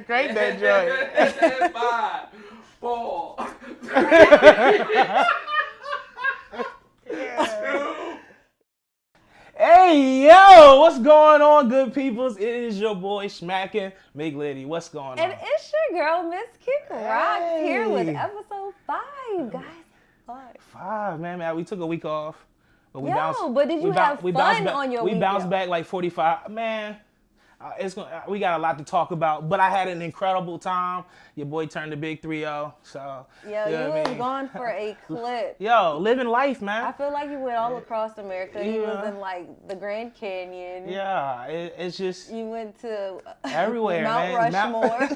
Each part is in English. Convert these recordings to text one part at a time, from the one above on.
Crank that joint. 5, 4, 2. Hey, yo, what's going on, good peoples? It is your boy, Smackin' Big Lady. What's going on? And it's your girl, Miss Kick Rocks, here with Hey. episode 5, guys. 5, man. We took a week off. But But did you have fun on your week? We bounced back like 45. Man, we got a lot to talk about. But I had an incredible time. Your boy turned the big 3-0. So, Yo, you was gone for a clip. Yo, living life, man. I feel like you went all across America. You was in like the Grand Canyon. Yeah, it's just... You went to everywhere, Mount man. Rushmore.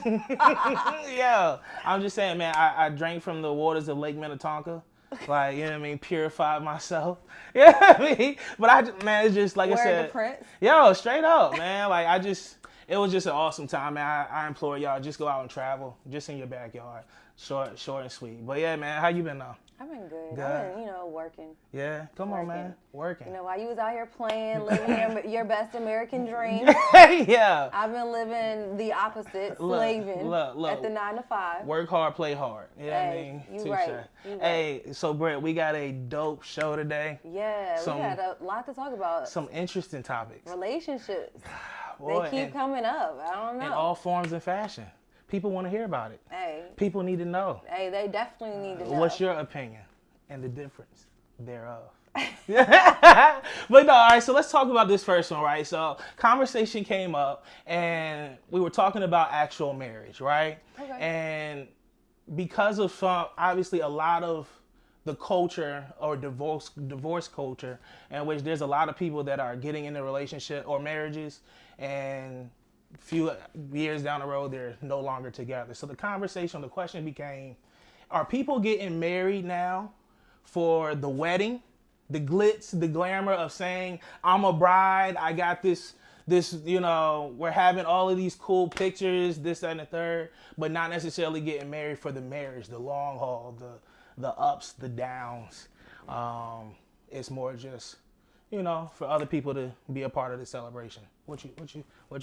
Yeah, I'm just saying, man, I drank from the waters of Lake Minnetonka. Like, you know what I mean? Purified myself. You know what I mean? But man, it's just like I said. The Prince. Yo, straight up, man. Like, it was just an awesome time, man. I implore y'all, just go out and travel, just in your backyard. Short and sweet. But yeah, man, how you been though? I've been good. I've been, working. Yeah, come on, man. Working. While you was out here playing, living your best American dream. Yeah. I've been living the opposite, slaving at the 9 to 5. Work hard, play hard. You know what I mean? You right. Hey, so Brett, we got a dope show today. Yeah, we got a lot to talk about. Some interesting topics. Relationships. Boy, they keep coming up. I don't know. In all forms and fashion. People want to hear about it. Hey. People need to know. Hey, they definitely need to know. What's your opinion and the difference thereof? But no, all right, so let's talk about this first one, right? So conversation came up and we were talking about actual marriage, right? Okay. And because of obviously a lot of the culture or divorce culture in which there's a lot of people that are getting into relationship or marriages and few years down the road they're no longer together. So the question became, are people getting married now for the wedding, the glitz, the glamour of saying, I'm a bride, I got this, we're having all of these cool pictures, this, that, and the third, but not necessarily getting married for the marriage, the long haul, the ups, the downs. It's more just, for other people to be a part of the celebration. What you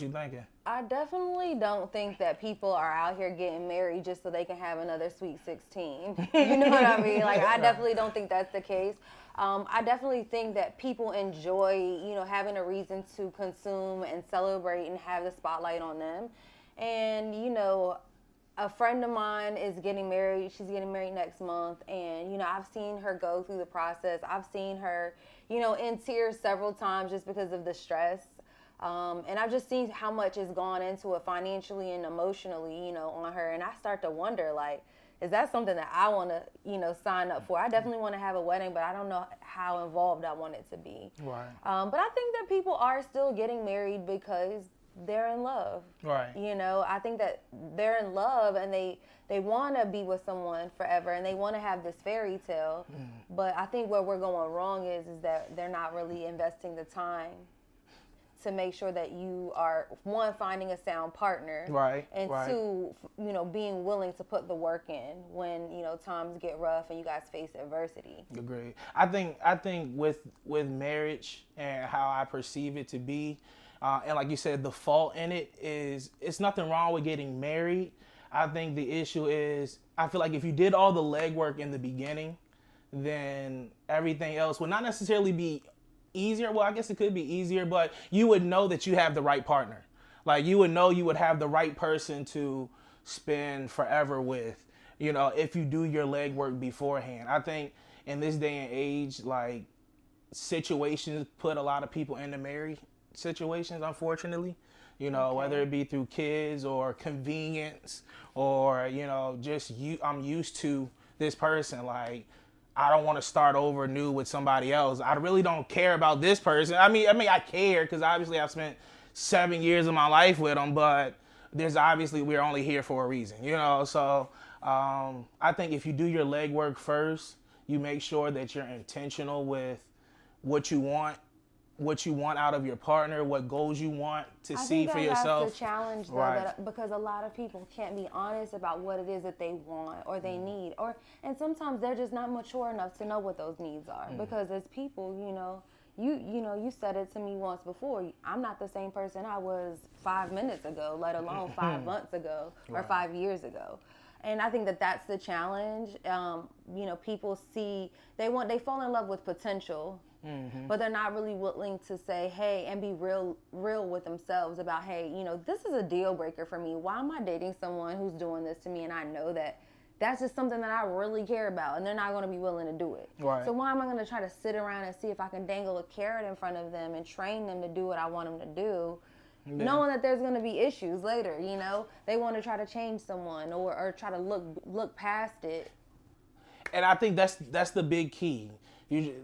thinking? I definitely don't think that people are out here getting married just so they can have another Sweet 16. You know what I mean? Like, I definitely don't think that's the case. I definitely think that people enjoy, having a reason to consume and celebrate and have the spotlight on them. And, a friend of mine is getting married. She's getting married next month. And, I've seen her go through the process. I've seen her, in tears several times just because of the stress. And I've just seen how much has gone into it financially and emotionally, on her. And I start to wonder, like, is that something that I want to, sign up for? I definitely want to have a wedding, but I don't know how involved I want it to be. Right. But I think that people are still getting married because they're in love. Right. I think that they're in love and they want to be with someone forever and they want to have this fairy tale. But I think where we're going wrong is that they're not really investing the time to make sure that you are, one, finding a sound partner. Right. And right. two, being willing to put the work in when, times get rough and you guys face adversity. Agreed. I think with marriage and how I perceive it to be, and like you said, the fault in it is, it's nothing wrong with getting married. I think the issue is, I feel like if you did all the legwork in the beginning, then everything else would not necessarily be easier. Well, I guess it could be easier, but you would know that you have the right partner. Like, you would know you would have the right person to spend forever with, if you do your legwork beforehand. I think in this day and age, like, situations put a lot of people into married situations, unfortunately. Okay. Whether it be through kids or convenience or, just I'm used to this person. Like, I don't want to start over new with somebody else. I really don't care about this person. I mean, I care because obviously I've spent 7 years of my life with them, but we're only here for a reason, So I think if you do your legwork first, you make sure that you're intentional with what you want out of your partner, what goals you want to see for yourself. That's the challenge, though, right. Because a lot of people can't be honest about what it is that they want or they need, and sometimes they're just not mature enough to know what those needs are. Because as people, you said it to me once before. I'm not the same person I was 5 minutes ago, let alone 5 months ago or 5 years ago. And I think that that's the challenge. People they fall in love with potential, but they're not really willing to say, hey, and be real with themselves about, hey, this is a deal breaker for me. Why am I dating someone who's doing this to me? And I know that that's just something that I really care about, and they're not going to be willing to do it. Right. So why am I going to try to sit around and see if I can dangle a carrot in front of them and train them to do what I want them to do, knowing that there's going to be issues later? They want to try to change someone or try to look past it. And I think that's the big key.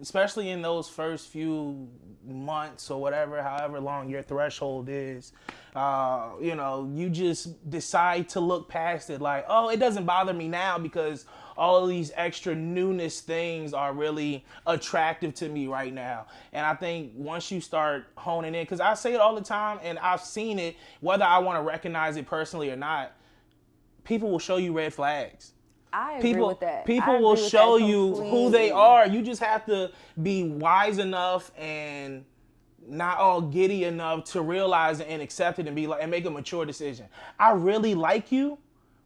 Especially in those first few months or whatever, however long your threshold is, you just decide to look past it. Like, oh, it doesn't bother me now because all of these extra newness things are really attractive to me right now. And I think once you start honing in, because I say it all the time and I've seen it, whether I want to recognize it personally or not, people will show you red flags. I agree with that. People will show you who they are. You just have to be wise enough and not all giddy enough to realize it and accept it and make a mature decision. I really like you,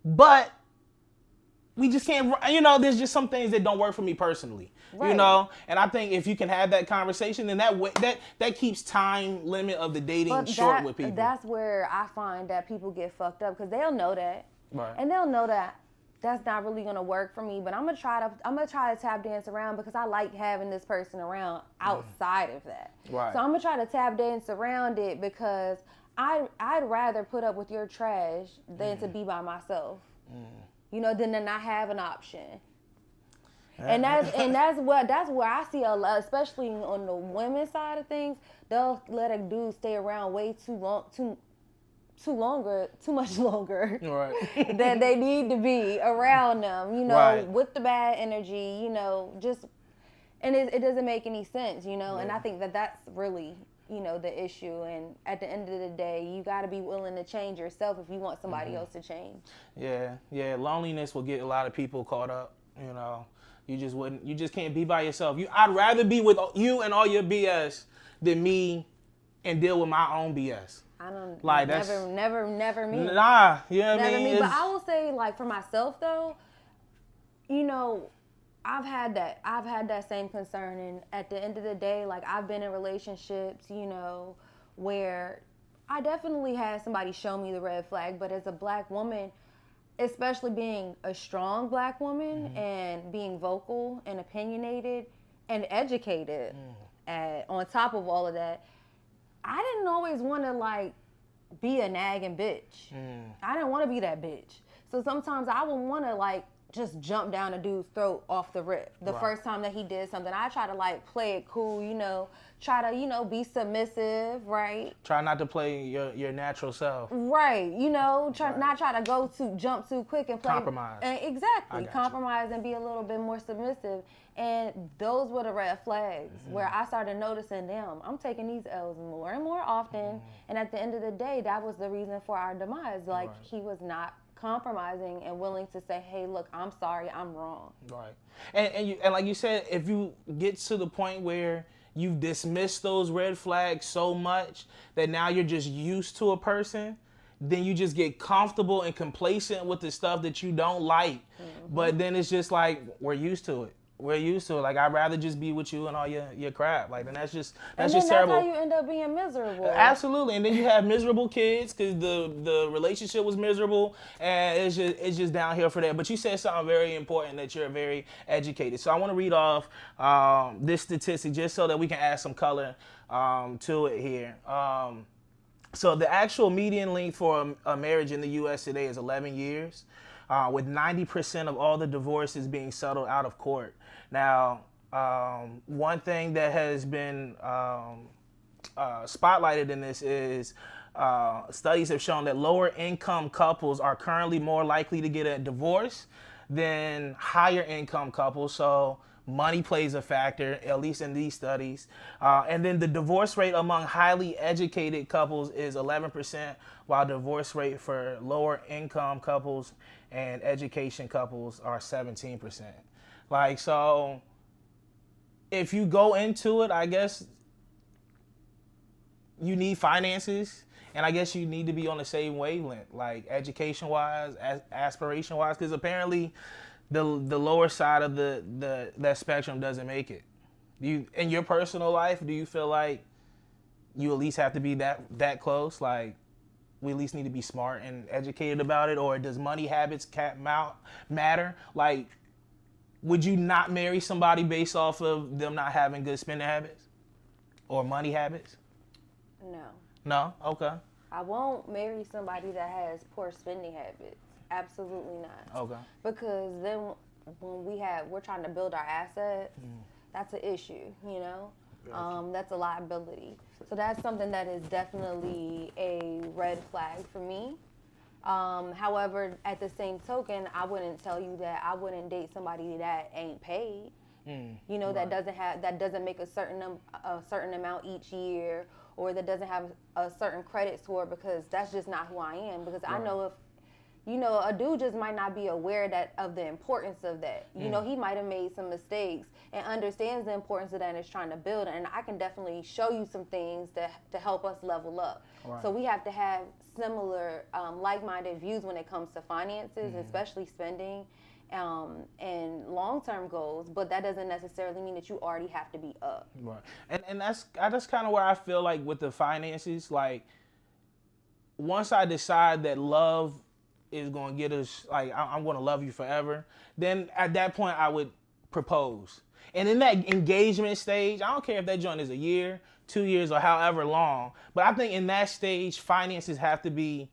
but we just can't. There's just some things that don't work for me personally. Right. And I think if you can have that conversation, then that keeps time limit of the dating short with people. That's where I find that people get fucked up because they'll know that, right. And they'll know that that's not really gonna work for me. But I'm gonna try to tap dance around because I like having this person around outside of that. Right. So I'm gonna try to tap dance around it because I'd rather put up with your trash than to be by myself. Than to not have an option. And that's where I see a lot, especially on the women's side of things. They'll let a dude stay around way too much longer right. than they need to be around them, right. with the bad energy, and it doesn't make any sense, Yeah. and I think that that's really, the issue. And at the end of the day, you got to be willing to change yourself if you want somebody else to change. Yeah. Loneliness will get a lot of people caught up, You just can't be by yourself. I'd rather be with you and all your BS than me and deal with my own BS. I don't like never me. Nah, you know what I mean? But I will say, like, for myself though, I've had that same concern, and at the end of the day, like, I've been in relationships, where I definitely had somebody show me the red flag, but as a black woman, especially being a strong black woman and being vocal and opinionated and educated, on top of all of that, I didn't always want to, like, be a nagging bitch. I didn't want to be that bitch. So sometimes I would want to, like, just jump down a dude's throat off the rip. The first time that he did something, I try to, like, play it cool, try to, be submissive, right? Try not to play your natural self. Right, not try to jump too quick and play. Compromise. Exactly, compromise and be a little bit more submissive. And those were the red flags where I started noticing, damn, I'm taking these L's more and more often. And at the end of the day, that was the reason for our demise. Like, he was not compromising and willing to say, hey, look, I'm sorry, I'm wrong. Right. And like you said, if you get to the point where you've dismissed those red flags so much that now you're just used to a person, then you just get comfortable and complacent with the stuff that you don't like. But then it's just like, we're used to it. Like, I'd rather just be with you and all your crap. Like, and that's just terrible. That's how you end up being miserable. Absolutely. And then you have miserable kids because the relationship was miserable, and it's just downhill for that. But you said something very important, that you're very educated. So I want to read off this statistic just so that we can add some color to it here. So the actual median length for a marriage in the U.S. today is 11 years. With 90% of all the divorces being settled out of court. Now, one thing that has been spotlighted in this is studies have shown that lower income couples are currently more likely to get a divorce than higher income couples. So money plays a factor, at least in these studies. And then the divorce rate among highly educated couples is 11%, while divorce rate for lower income couples and education couples are 17%. Like, so if you go into it, I guess, you need finances, and I guess you need to be on the same wavelength, like education wise, aspiration wise, because apparently the lower side of that spectrum doesn't make it. You in your personal life, do you feel like you at least have to be that close? Like we at least need to be smart and educated about it, or does money habits matter? Like, would you not marry somebody based off of them not having good spending habits or money habits? No. No? Okay. I won't marry somebody that has poor spending habits. Absolutely not. Okay. Because then when we're trying to build our assets, that's an issue, you know? Gotcha. That's a liability. So that's something that is definitely a red flag for me. However, at the same token, I wouldn't tell you that I wouldn't date somebody that ain't paid. You know, right. that doesn't make a certain amount each year, or that doesn't have a certain credit score, because that's just not who I am. Because I know if, you know, a dude just might not be aware of the importance of that. You know, he might have made some mistakes and understands the importance of that and is trying to build it. And I can definitely show you some things to help us level up. Right. So we have to have similar, like-minded views when it comes to finances, especially spending, and long-term goals. But that doesn't necessarily mean that you already have to be up. Right. And that's kind of where I feel like with the finances, like once I decide that love is going to get us, like I'm going to love you forever, then at that point I would propose. And in that engagement stage, I don't care if that joint is a year, 2 years, or however long, but I think in that stage, finances have to be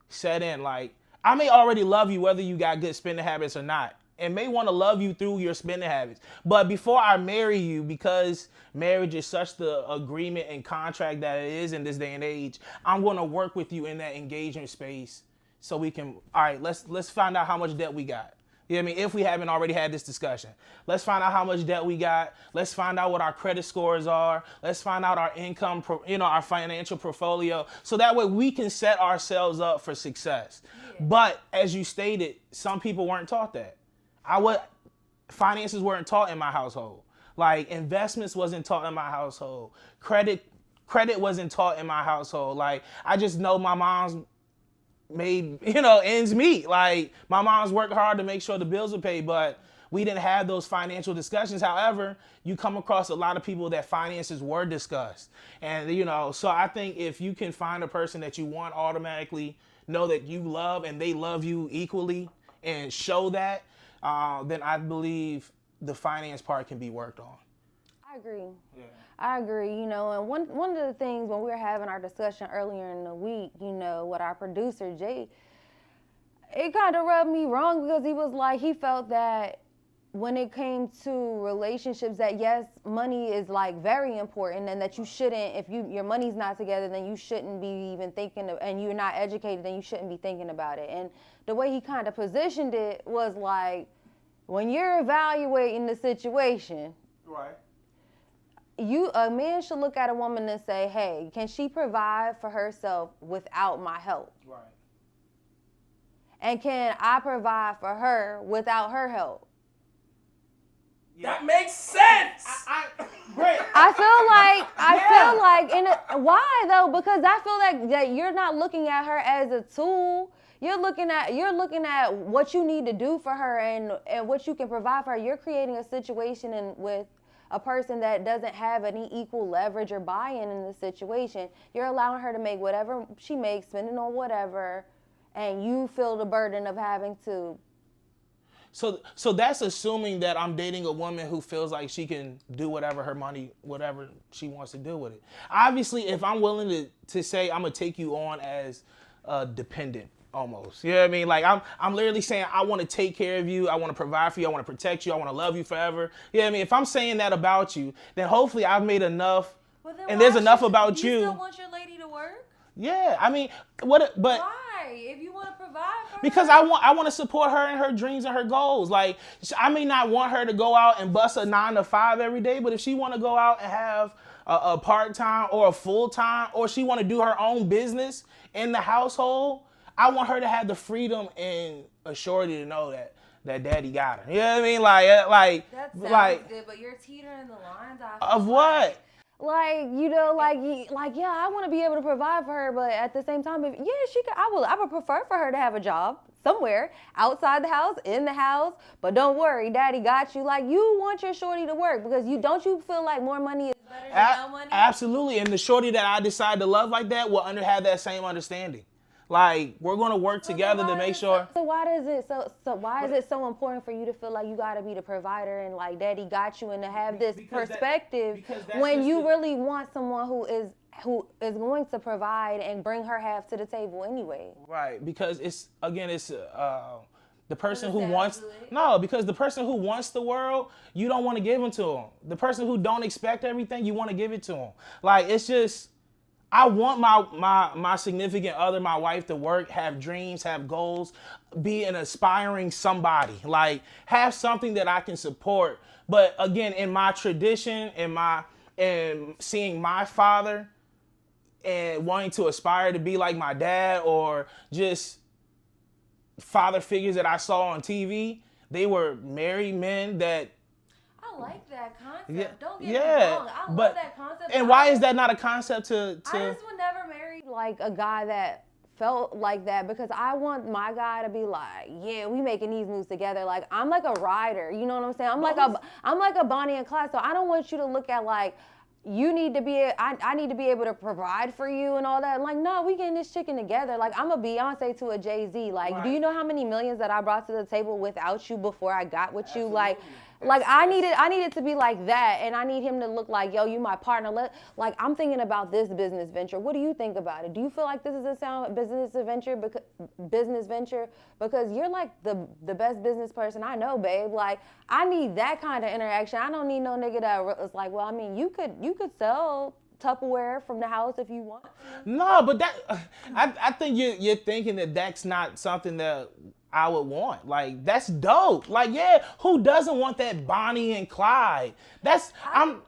set in. Like, I may already love you whether you got good spending habits or not, and may want to love you through your spending habits. But before I marry you, because marriage is such the agreement and contract that it is in this day and age, I'm going to work with you in that engagement space so we can, all right, let's find out how much debt we got. You know what I mean? If we haven't already had this discussion, let's find out how much debt we got. Let's find out what our credit scores are. Let's find out our income, our financial portfolio, so that way we can set ourselves up for success. Yeah. But as you stated, some people weren't taught that. Finances weren't taught in my household. Like investments wasn't taught in my household. Credit wasn't taught in my household. Like I just know my mom's made, ends meet. Like my mom's worked hard to make sure the bills are paid, but we didn't have those financial discussions. However, you come across a lot of people that finances were discussed. And, so I think if you can find a person that you want, automatically know that you love and they love you equally and show that, then I believe the finance part can be worked on. I agree. Yeah. I agree, and one of the things when we were having our discussion earlier in the week, with our producer, Jay, it kind of rubbed me wrong because he was like, he felt that when it came to relationships that yes, money is like very important, and that you shouldn't, if your money's not together, then you shouldn't be even thinking of, and you're not educated, then you shouldn't be thinking about it. And the way he kind of positioned it was like, when you're evaluating the situation, right, a man should look at a woman and say, hey, can she provide for herself without my help? Right. And can I provide for her without her help? Yeah. That makes sense. Why though? Because I feel like that you're not looking at her as a tool. You're looking at what you need to do for her and what you can provide for her. You're creating a situation with a person that doesn't have any equal leverage or buy-in in the situation. You're allowing her to make whatever she makes, spending on whatever, and you feel the burden of having to. So that's assuming that I'm dating a woman who feels like she can do whatever her money, whatever she wants to do with it. Obviously, if I'm willing to say I'm gonna take you on as a dependent, almost. You know what I mean? Like I'm literally saying I want to take care of you, I want to provide for you, I want to protect you, I want to love you forever. You know what I mean? If I'm saying that about you, then hopefully I've made enough, and there's enough about you. You still want your lady to work? Yeah, I mean, but why? If you want to provide for her? Because I want to support her in her dreams and her goals. Like I may not want her to go out and bust a 9 to 5 every day, but if she want to go out and have a part-time or a full-time, or she want to do her own business in the household, I want her to have the freedom and authority to know that daddy got her. You know what I mean? Like that sounds good, but you're teetering the lines off. Of what? Like, you know, like yeah, I want to be able to provide for her, but at the same time, if she could, I would prefer for her to have a job somewhere outside the house, in the house. But don't worry, daddy got you. Like, you want your shorty to work because don't you feel like more money is better than no money? Absolutely. And the shorty that I decide to love like that will have that same understanding. Like, we're gonna work together to make sure. So why is it so important for you to feel like you gotta be the provider and like daddy got you and to have this perspective when you really want someone who is going to provide and bring her half to the table anyway? Right, because the person who because the person who wants the world, you don't want to give it to them. The person who don't expect everything, you want to give it to them. Like, it's just, I want my significant other, my wife, to work, have dreams, have goals, be an aspiring somebody. Like, have something that I can support. But again, in my tradition, and seeing my father and wanting to aspire to be like my dad, or just father figures that I saw on TV, they were married men that. I like that concept. Yeah, Don't get me wrong. I love that concept. And why is that not a concept to? I just would never marry like a guy that felt like that, because I want my guy to be like, yeah, we making these moves together. Like, I'm like a rider, you know what I'm saying? I'm like a Bonnie and Clyde. So I don't want you to look at like, you need to be, I need to be able to provide for you and all that. Like, no, we getting this chicken together. Like, I'm a Beyonce to a Jay-Z. Like, right. Do you know how many millions that I brought to the table without you before I got with you? Like I needed to be like that, and I need him to look like, yo, you my partner. Like, I'm thinking about this business venture. What do you think about it? Do you feel like this is a sound business venture? Because you're like the best business person I know, babe. Like, I need that kind of interaction. I don't need no nigga that is like, well, I mean, you could sell Tupperware from the house if you want. No, but I think you're thinking that that's not something that I would want. Like, that's dope. Like, yeah, who doesn't want that Bonnie and Clyde? I'm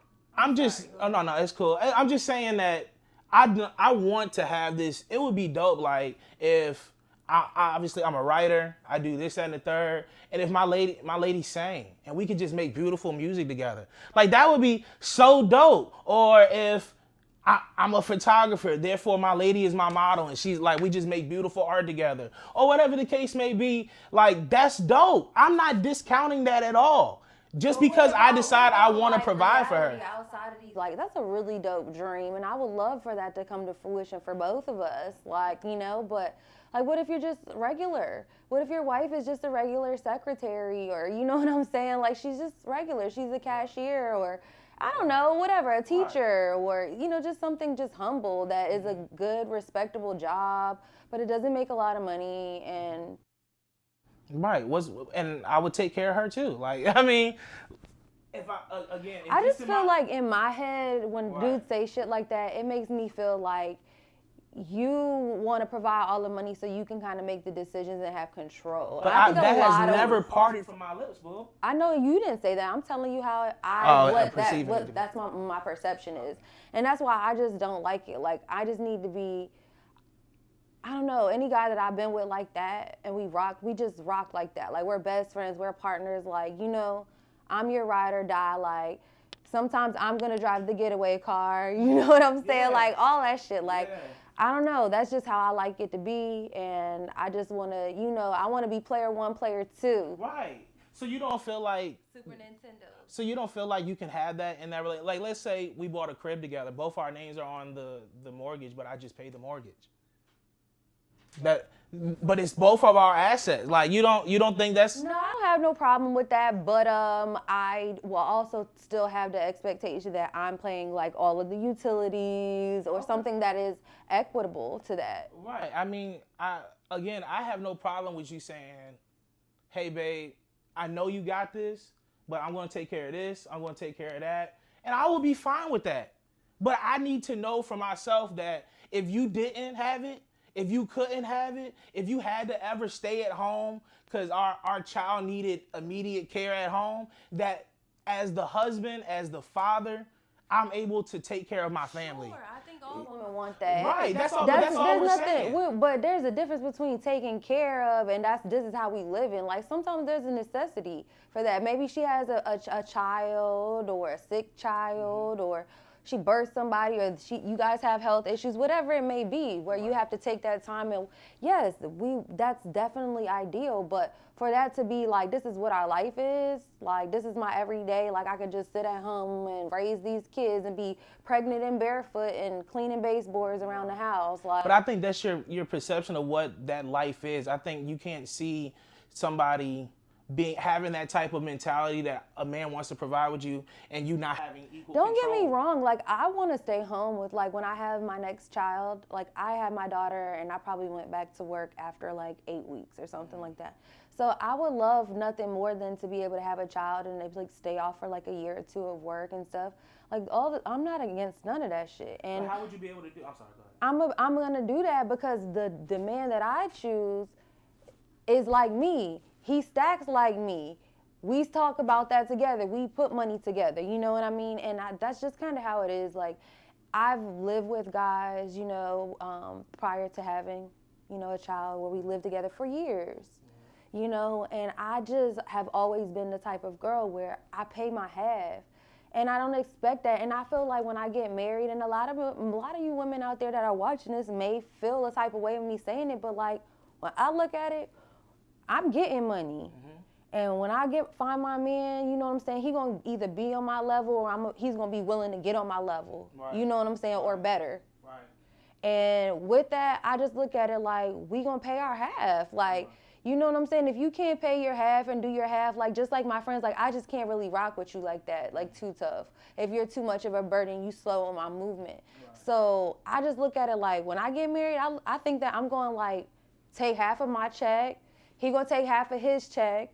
just, oh no, it's cool. I'm just saying that I want to have this. It would be dope, like, if obviously I'm a writer, I do this, that, and the third, and if my lady sang, and we could just make beautiful music together. Like, that would be so dope. Or if I'm a photographer, therefore my lady is my model, and she's like, we just make beautiful art together, or whatever the case may be. Like, that's dope. I'm not discounting that at all. Just because I decide I want to provide for her. Like, that's a really dope dream, and I would love for that to come to fruition for both of us. Like, you know, but like, what if you're just regular? What if your wife is just a regular secretary, or, you know what I'm saying? Like, she's just regular. She's a cashier, or I don't know, whatever, a teacher, or, you know, just something just humble that is a good, respectable job, but it doesn't make a lot of money. And right, and I would take care of her too. Like, I mean, I just feel like in my head, when dudes say shit like that, it makes me feel like you want to provide all the money so you can kind of make the decisions and have control. But that has never parted from my lips, boo. I know you didn't say that. I'm telling you how that's my perception is. And that's why I just don't like it. Like, I just need to be, I don't know, any guy that I've been with like that, and we just rock like that. Like, we're best friends, we're partners. Like, you know, I'm your ride or die. Like, sometimes I'm going to drive the getaway car. You know what I'm saying? Yeah. Like, all that shit. Like, yeah. I don't know. That's just how I like it to be. And I just want to, you know, I want to be player one, player two. Right. So you don't feel like Super Nintendo. So you don't feel like you can have that in that relationship? Like, let's say we bought a crib together. Both our names are on the mortgage, but I just paid the mortgage. But it's both of our assets. Like, you don't think that's... No, I don't have no problem with that, but I will also still have the expectation that I'm paying like all of the utilities or something that is equitable to that. Right. I mean, I have no problem with you saying, hey, babe, I know you got this, but I'm going to take care of this, I'm going to take care of that, and I will be fine with that. But I need to know for myself that if you didn't have it, if you couldn't have it, if you had to ever stay at home because our child needed immediate care at home, that as the husband, as the father, I'm able to take care of my family. Sure, I think all women want that. Right, that's all we're saying. But there's a difference between taking care of and this is how we live in. Like, sometimes there's a necessity for that. Maybe she has a child or a sick child, or she birthed somebody, or you guys have health issues, whatever it may be, where you have to take that time. And yes, that's definitely ideal. But for that to be like, this is what our life is, like this is my everyday, like I could just sit at home and raise these kids and be pregnant and barefoot and cleaning baseboards around the house. Like, but I think that's your perception of what that life is. I think you can't see somebody having that type of mentality that a man wants to provide with you and you not having equal don't control. get me wrong, like I want to stay home with, like when I have my next child, like I had my daughter and I probably went back to work after like 8 weeks or something like that. So I would love nothing more than to be able to have a child and like stay off for like a year or two of work and stuff. Like I'm not against none of that shit. And but how would you be able to do? I'm sorry, go ahead. I'm gonna do that because the man that I choose is like me. He stacks like me. We talk about that together. We put money together. You know what I mean? And that's just kind of how it is. Like, I've lived with guys, you know, prior to having, you know, a child, where we lived together for years, you know, and I just have always been the type of girl where I pay my half. And I don't expect that. And I feel like when I get married, and a lot of you women out there that are watching this may feel a type of way of me saying it, but like when I look at it, I'm getting money. And when I find my man, you know what I'm saying, he gonna either be on my level or he's gonna be willing to get on my level. Right. You know what I'm saying, or better. Right. And with that, I just look at it like we gonna pay our half. Like, you know what I'm saying? If you can't pay your half and do your half, like just like my friends, like I just can't really rock with you like that, like too tough. If you're too much of a burden, you slow on my movement. Right. So I just look at it like when I get married, I think that I'm gonna like take half of my check. He gonna take half of his check.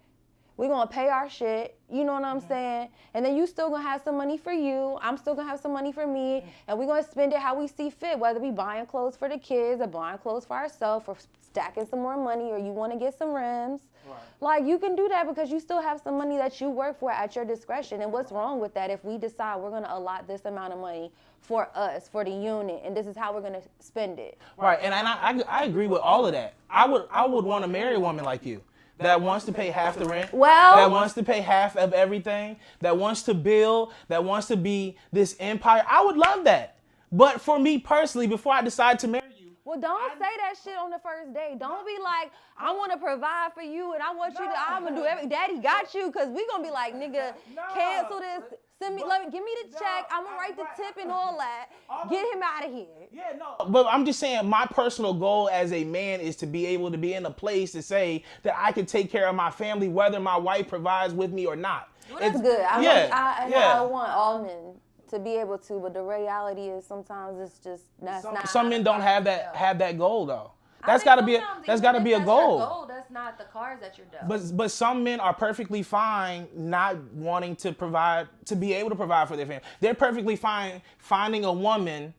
We're gonna pay our shit, you know what I'm saying? And then you still gonna have some money for you. I'm still gonna have some money for me. And we're gonna spend it how we see fit, whether we buying clothes for the kids or buying clothes for ourselves or stacking some more money, or you wanna get some rims. Right. Like, you can do that because you still have some money that you work for at your discretion. And what's wrong with that if we decide we're gonna allot this amount of money for us, for the unit, and this is how we're gonna spend it? Right, and I agree with all of that. I would want to marry a woman like you that wants to pay half the rent, that wants to pay half of everything, that wants to build, that wants to be this empire. I would love that. But for me personally, before I decide to marry you, well, don't say that shit on the first date. Don't be like, I want to provide for you and I want you to, I'm going to do everything. Daddy got you, because we going to be like, nigga, cancel this. Give me the check. I'm going to write the tip and all that. Get him out of here. Yeah, no. But I'm just saying, my personal goal as a man is to be able to be in a place to say that I can take care of my family, whether my wife provides with me or not. Well, that's good. I want all men to be able to, but the reality is sometimes it's just not. Some men don't have that goal though. That's got to be a goal. That's not the cars that you're dealt. But some men are perfectly fine not wanting to provide, to be able to provide for their family. They're perfectly fine finding a woman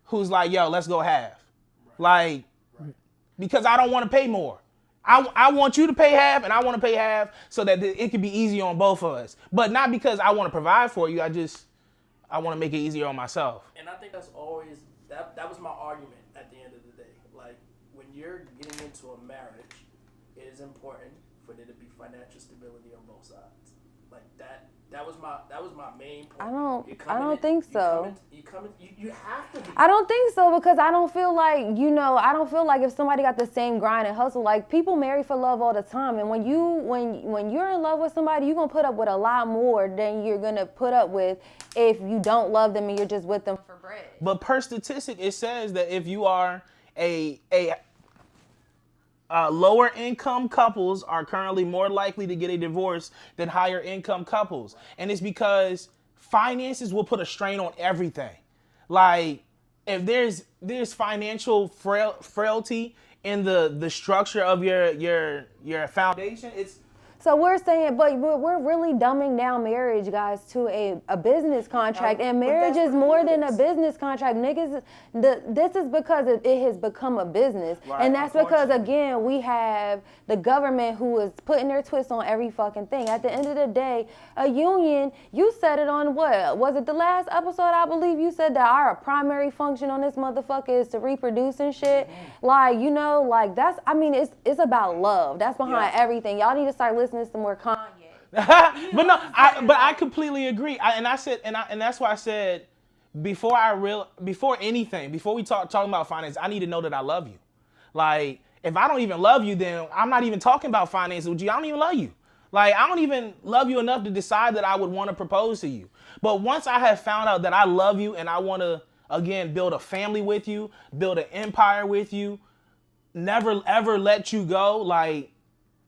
who's like, yo, let's go half. Like, because I don't want to pay more. I want you to pay half and I want to pay half so that it can be easy on both of us. But not because I want to provide for you. I want to make it easier on myself. And I think that's always, that was my argument at the end of the day. Like, when you're getting into a marriage, it is important for there to be financial stability on both sides. Like that was my main point. I don't think so. You have to be. I don't think so, because I don't feel like, I don't feel like if somebody got the same grind and hustle, like people marry for love all the time. And when you're in love with somebody, you're going to put up with a lot more than you're going to put up with if you don't love them and you're just with them for bread. But per statistic, it says that if you are a lower income couples are currently more likely to get a divorce than higher income couples. And it's because finances will put a strain on everything. Like, if there's financial frailty in the structure of your foundation, So we're saying, but we're really dumbing down marriage, guys, to a business contract. And marriage is more than a business contract. Niggas, this is because it has become a business. Right, and that's because, again, we have the government who is putting their twist on every fucking thing. At the end of the day, a union, you said it on what? Was it the last episode, I believe? You said that our primary function on this motherfucker is to reproduce and shit. Mm-hmm. Like, that's, I mean, it's about love. That's behind everything. Y'all need to start listening to some more Kanye. But I completely agree. And that's why I said before anything, before we talking about finance, I need to know that I love you. Like, if I don't even love you, then I'm not even talking about finances with you. I don't even love you. Like, I don't even love you enough to decide that I would want to propose to you. But once I have found out that I love you and I want to, again, build a family with you, build an empire with you, never ever let you go, like,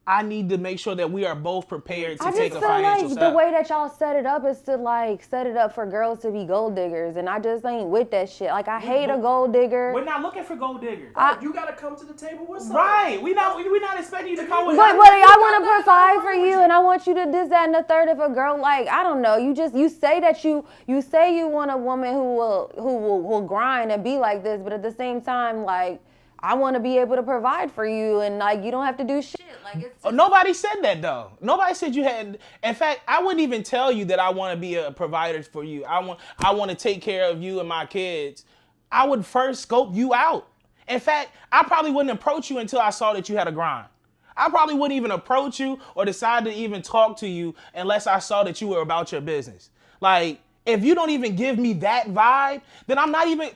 I need to make sure that we are both prepared to take a financial I just feel like step. the way that y'all set it up is to like set it up for girls to be gold diggers, and I just ain't with that shit. Like, I hate a gold digger. We're not looking for gold diggers. You gotta come to the table with something. Right. We're not expecting you to come with. But I want to provide for you, and I want you to this, that, and the third. If a girl, like, I don't know, you say that you say you want a woman who will grind and be like this, but at the same time, like, I want to be able to provide for you, and like, you don't have to do shit. Like, it's just... Nobody said that though. Nobody said you had. In fact, I wouldn't even tell you that I want to be a provider for you. I want to take care of you and my kids. I would first scope you out. In fact, I probably wouldn't approach you until I saw that you had a grind. I probably wouldn't even approach you or decide to even talk to you unless I saw that you were about your business. Like, if you don't even give me that vibe, then I'm not even.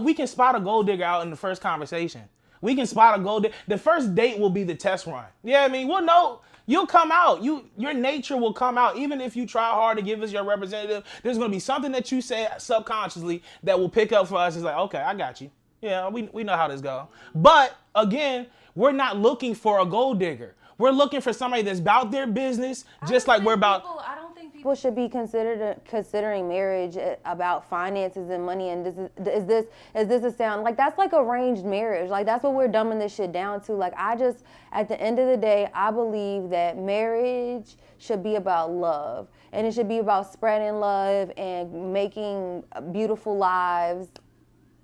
We can spot a gold digger out in the first conversation. We can spot a gold digger. The first date will be the test run. Yeah, I mean, we'll know. You'll come out. Your nature will come out. Even if you try hard to give us your representative, there's going to be something that you say subconsciously that will pick up for us. It's like, okay, I got you. Yeah, we know how this goes. But again, we're not looking for a gold digger. We're looking for somebody that's about their business, just like we're about. I don't think people should be considering marriage about finances and money. And is this a sound like that's like arranged marriage? Like, that's what we're dumbing this shit down to. Like, at the end of the day, I believe that marriage should be about love, and it should be about spreading love and making beautiful lives,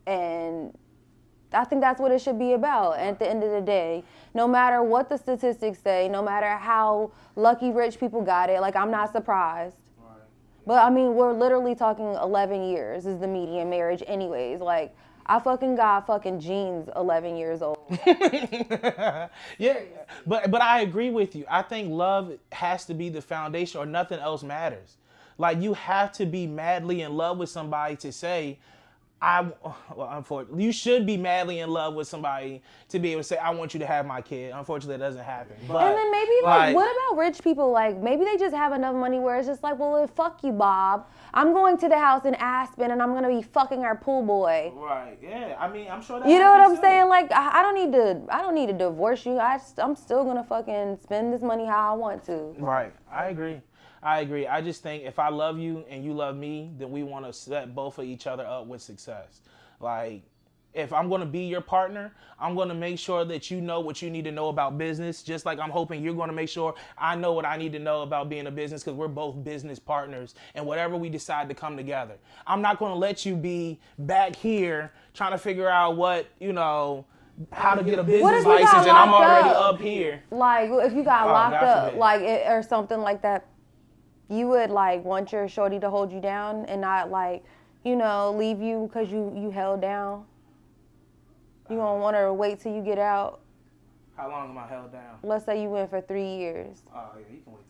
and I think that's what it should be about. And at the end of the day, no matter what the statistics say, no matter how lucky rich people got it, like, I'm not surprised. Right. But I mean, we're literally talking 11 years is the median marriage anyways. Like, I fucking got fucking jeans 11 years old. Yeah, but I agree with you. I think love has to be the foundation or nothing else matters. Like, you have to be madly in love with somebody to say, unfortunately, you should be madly in love with somebody to be able to say, I want you to have my kid. Unfortunately, that doesn't happen. But, and then maybe, like, what about rich people? Like, maybe they just have enough money where it's just like, well, fuck you, Bob. I'm going to the house in Aspen, and I'm going to be fucking our pool boy. Right, yeah. I mean, I'm sure that. You know what I'm saying? Like, I don't need to divorce you. I'm still going to fucking spend this money how I want to. Right. I agree. I just think if I love you and you love me, then we want to set both of each other up with success. Like, if I'm going to be your partner, I'm going to make sure that you know what you need to know about business, just like I'm hoping you're going to make sure I know what I need to know about being a business, because we're both business partners and whatever we decide to come together. I'm not going to let you be back here trying to figure out how to get a business license and I'm already up here. Like, if you got locked up, like, or something like that, you would, like, want your shorty to hold you down and not, like, leave you because you held down? You don't want her to wait till you get out? How long am I held down? Let's say you went for 3 years. Oh, yeah, you can wait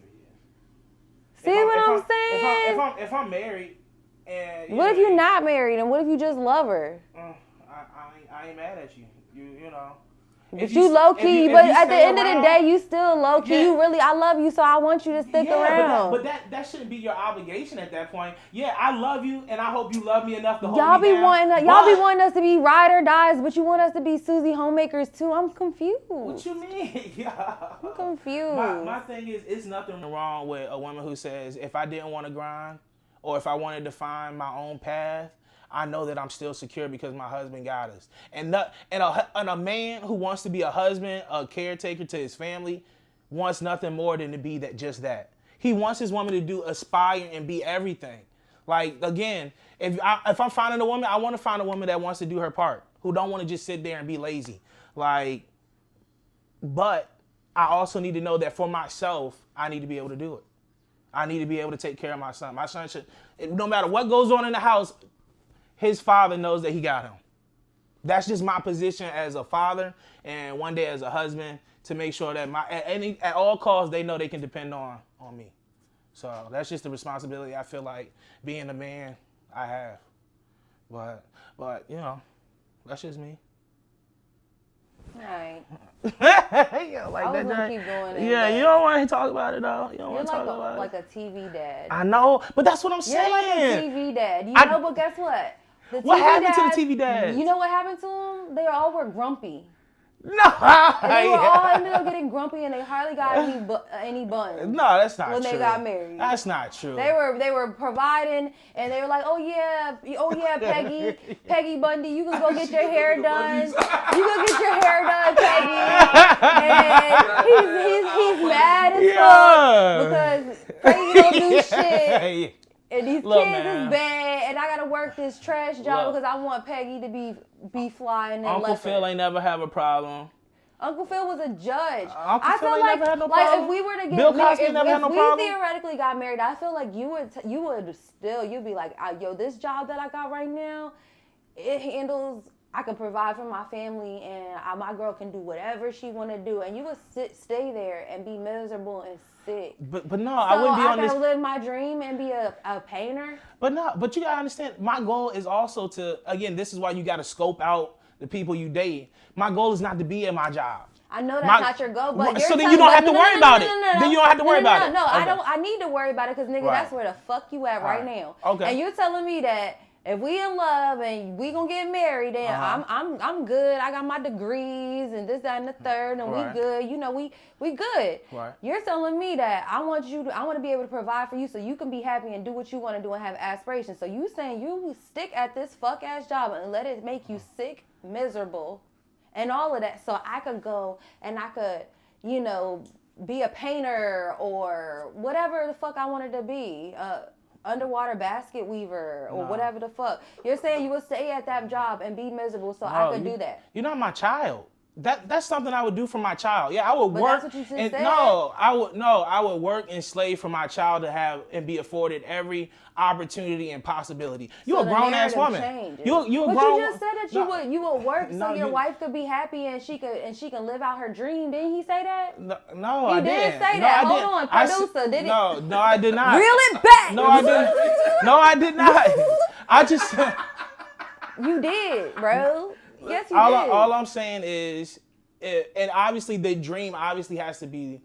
3 years. See what I'm saying? If I'm married and... What if you're not married, and what if you just love her? I ain't mad at you. You know. But you low key, but at the end of the day, you still low key. Yeah. You really, I love you, so I want you to stick around. But that shouldn't be your obligation at that point. Yeah, I love you, and I hope you love me enough to hold me down. Y'all be wanting us to be ride or dies, but you want us to be Susie homemakers too. I'm confused. What you mean? Yeah. I'm confused. My thing is, it's nothing wrong with a woman who says, if I didn't want to grind, or if I wanted to find my own path, I know that I'm still secure because my husband got us. And a man who wants to be a husband, a caretaker to his family, wants nothing more than to be just that. He wants his woman to aspire and be everything. Like, again, if I'm finding a woman, I want to find a woman that wants to do her part, who don't want to just sit there and be lazy. Like, but I also need to know that for myself, I need to be able to do it. I need to be able to take care of my son. My son should, no matter what goes on in the house, his father knows that he got him. That's just my position as a father and one day as a husband, to make sure that at all costs, they know they can depend on me. So that's just the responsibility I feel like being a man I have. But you know, that's just me. Alright. Yeah, like I was that. gonna keep going. Yeah, you don't want to talk about it though. You don't You're want to talk about like it. a TV dad. I know, but that's what I'm You're saying. like a TV dad. You know, but guess what? The What TV happened dads, to the TV dads? You know what happened to them? They all were grumpy. No, And they were all ended up getting grumpy, and they hardly got any buns. No, that's not when true. They got married. That's not true. They were providing, and they were like, oh yeah, Peggy Bundy, you can go get your hair done. You go get your hair done, Peggy. And he's mad as fuck because Peggy don't do shit. And these kids is bad, and I gotta work this trash job because I want Peggy to be flying. Uncle Phil ain't never have a problem. Uncle Phil was a judge. Uncle I Phil feel ain't like, never had no like problem. if we were to get Bill married, Cosby never had no if we problem. theoretically got married, I feel like you'd be like, yo, this job that I got right now, it handles. I can provide for my family, and my girl can do whatever she want to do, and you would stay there and be miserable and sick. But no, I wouldn't be on this. I can live my dream and be a painter. But you gotta understand, my goal is also to, again, this is why you gotta scope out the people you date. My goal is not to be at my job. I know that's not your goal, but so then you don't have to worry about it. Then you don't have to worry about it. No, I don't. I need to worry about it because nigga, that's where the fuck you at right now. Okay. And you're telling me that if we in love and we gonna get married, then I'm good. I got my degrees and this, that, and the third, and we good. You know, we good. Right. You're telling me that I want to be able to provide for you so you can be happy and do what you want to do and have aspirations. So you saying you stick at this fuck ass job and let it make you sick, miserable, and all of that, so I could go and I could, you know, be a painter or whatever the fuck I wanted to be. Underwater basket weaver or whatever the fuck. You're saying you would stay at that job and be miserable so I could do that. You're not my child. That's something I would do for my child. Yeah, I would But work. that's what you just and said. I would work and slave for my child to have and be afforded every opportunity and possibility. You a grown ass woman. You a grown. But you just said that you would work so No, your wife could be happy and she can live out her dream. Didn't he say that? No, He I did didn't. say No, that. I Hold didn't. on, producer, did he? No, I did not. Reel it back. No, I didn't. No, I did not. I just. You did, bro. Yes, you did. All I'm saying is, and obviously the dream obviously has to be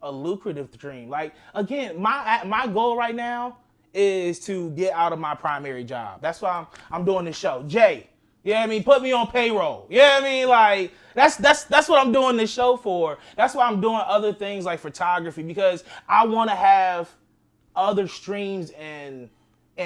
a lucrative dream. Like, again, my goal right now is to get out of my primary job. That's why I'm doing this show. Jay, you know what I mean? Put me on payroll. You know what I mean? Like, that's what I'm doing this show for. That's why I'm doing other things like photography, because I want to have other streams and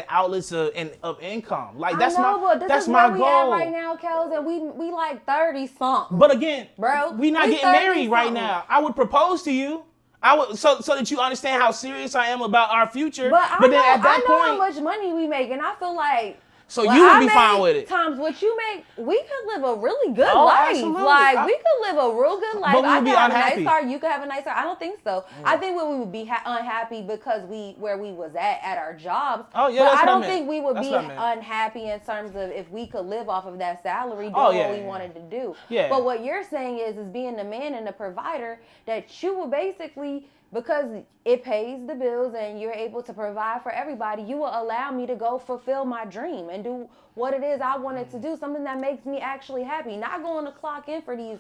outlets of income. Like, that's my goal. We at right now, Kels, and we like 30 something. But again, bro, we not getting married right now. I would propose to you. I would so that you understand how serious I am about our future. But then at that point, how much money we make, and I feel like. So you would be fine with it. Times what you make, we could live a really good life. Absolutely. Like, we could live a real good life. But we would be unhappy. I could have a nice car. You could have a nice car. I don't think so. Yeah. I think we would be unhappy because where we was at our jobs. Oh yeah, but I don't think we would be unhappy in terms of if we could live off of that salary doing what we wanted to do. Yeah. But what you're saying is being the man and the provider, that you will basically, because it pays the bills and you're able to provide for everybody, you will allow me to go fulfill my dream and do what it is I wanted to do, something that makes me actually happy, not going to clock in for these.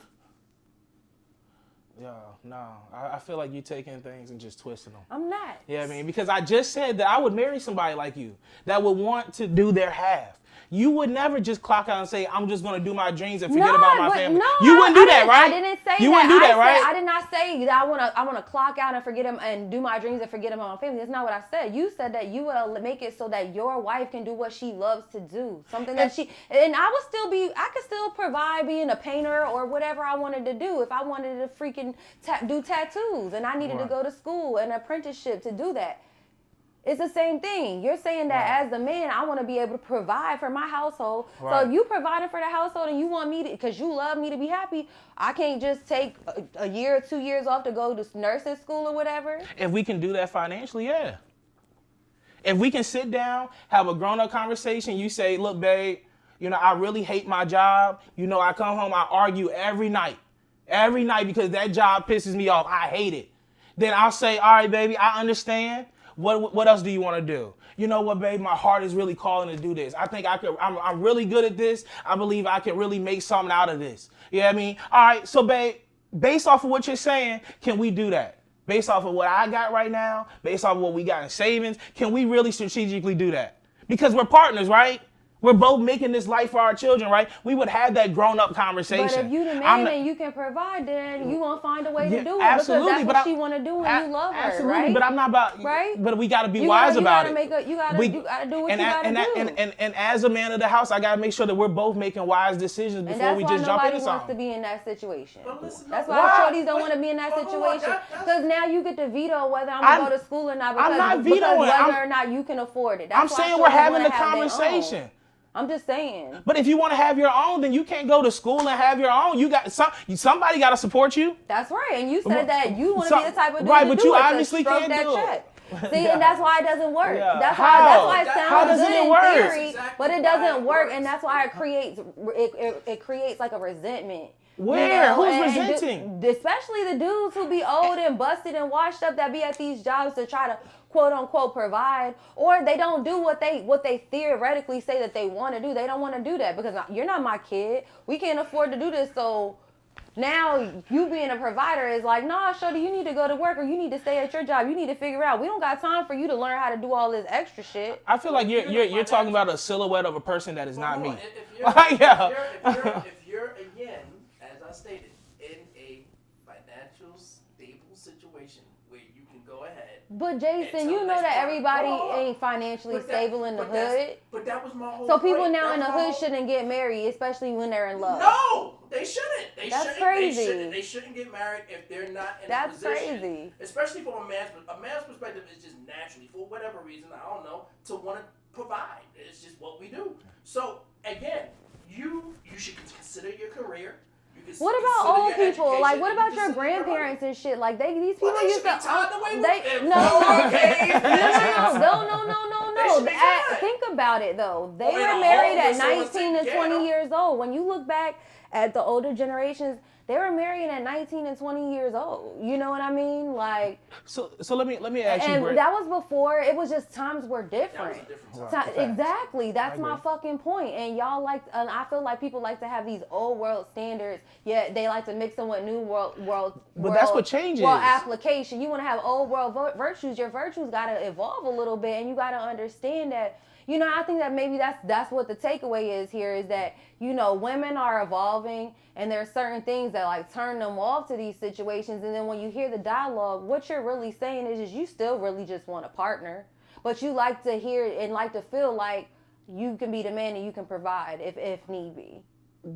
No. I feel like you're taking things and just twisting them. I'm not. Yeah, I mean, because I just said that I would marry somebody like you that would want to do their half. You would never just clock out and say, I'm just going to do my dreams and forget about my family. No, you wouldn't do that, right? I didn't say you that. Wouldn't do that, right? I did not say that I want to clock out and forget him and do my dreams and forget about my family. That's not what I said. You said that you would make it so that your wife can do what she loves to do. Something that I could still provide being a painter or whatever I wanted to do. If I wanted to freaking do tattoos and I needed to go to school and apprenticeship to do that. It's the same thing. You're saying that as the man, I want to be able to provide for my household. Right. So if you providing for the household and you want me to, because you love me to be happy, I can't just take a year or 2 years off to go to nursing school or whatever. If we can do that financially, yeah. If we can sit down, have a grown-up conversation, you say, look, babe, I really hate my job. I come home, I argue every night because that job pisses me off. I hate it. Then I'll say, all right, baby, I understand. What else do you want to do? You know what, babe? My heart is really calling to do this. I think I'm really good at this. I believe I can really make something out of this. You know what I mean? All right, so babe, based off of what you're saying, can we do that? Based off of what I got right now, based off of what we got in savings, can we really strategically do that? Because we're partners, right? We're both making this life for our children, right? We would have that grown-up conversation. But if you the man and you can provide, then you gonna find a way to do it. Absolutely, because that's what she want to do and you love her, absolutely, right? but I'm not about. Right? But we got to be wise about it. You gotta do what you gotta do. And as a man of the house, I gotta make sure that we're both making wise decisions before we just jump into something. And that's why nobody wants to be in that situation. Listen, That's why shorties don't want to be in that situation. Because now you get to veto whether I'm gonna go to school or not. Because whether or not you can afford it. I'm saying we're having the conversation. I'm just saying. But if you want to have your own, then you can't go to school and have your own. You got somebody got to support you. That's right. And you said that you want to be the type of dude right, to but do you it, obviously to stroke can't that do check. it. See, and that's why it doesn't work. Yeah. That's why it How sounds does good it in work? theory, Exactly but it why doesn't it work, works. and that's why it creates like a resentment. Where? Who's and resenting? Especially the dudes who be old and busted and washed up that be at these jobs to try to quote unquote provide, or they don't do what they theoretically say that they want to do. They don't want to do that because you're not my kid. We can't afford to do this. So now you being a provider is like, nah, shorty, you need to go to work or you need to stay at your job. You need to figure out. We don't got time for you to learn how to do all this extra shit. I feel like you're talking about a silhouette of a person that is not me. If you're again, as I stated, in a financial stable situation where you can go ahead. But Jason, you know that everybody ain't financially stable in the hood. But that was my whole So people point. now in the hood shouldn't get married, especially when they're in love. No, they shouldn't. That's crazy. They shouldn't get married if they're not in a That's position. crazy. Especially from a man's perspective is just naturally, for whatever reason, I don't know, to want to provide. It's just what we do. So again, you should consider your career. What about old people? Like, what about your grandparents and shit? Like, these people used to. No. Think about it though. They were married at 19 and 20 years old. When you look back at the older generations, they were married at 19 and 20 years old. You know what I mean? Like. So let me ask you. And that was before. It was just times were different. Exactly. That's my fucking point. And y'all I feel like people like to have these old world standards, yet they like to mix them with new world. But that's what changes. Well, application. You want to have old world virtues. Your virtues got to evolve a little bit, and you got to understand that. You know, I think that maybe that's what the takeaway is here is that, you know, women are evolving and there are certain things that like turn them off to these situations. And then when you hear the dialogue, what you're really saying is you still really just want a partner, but you like to hear and like to feel like you can be the man and you can provide if need be.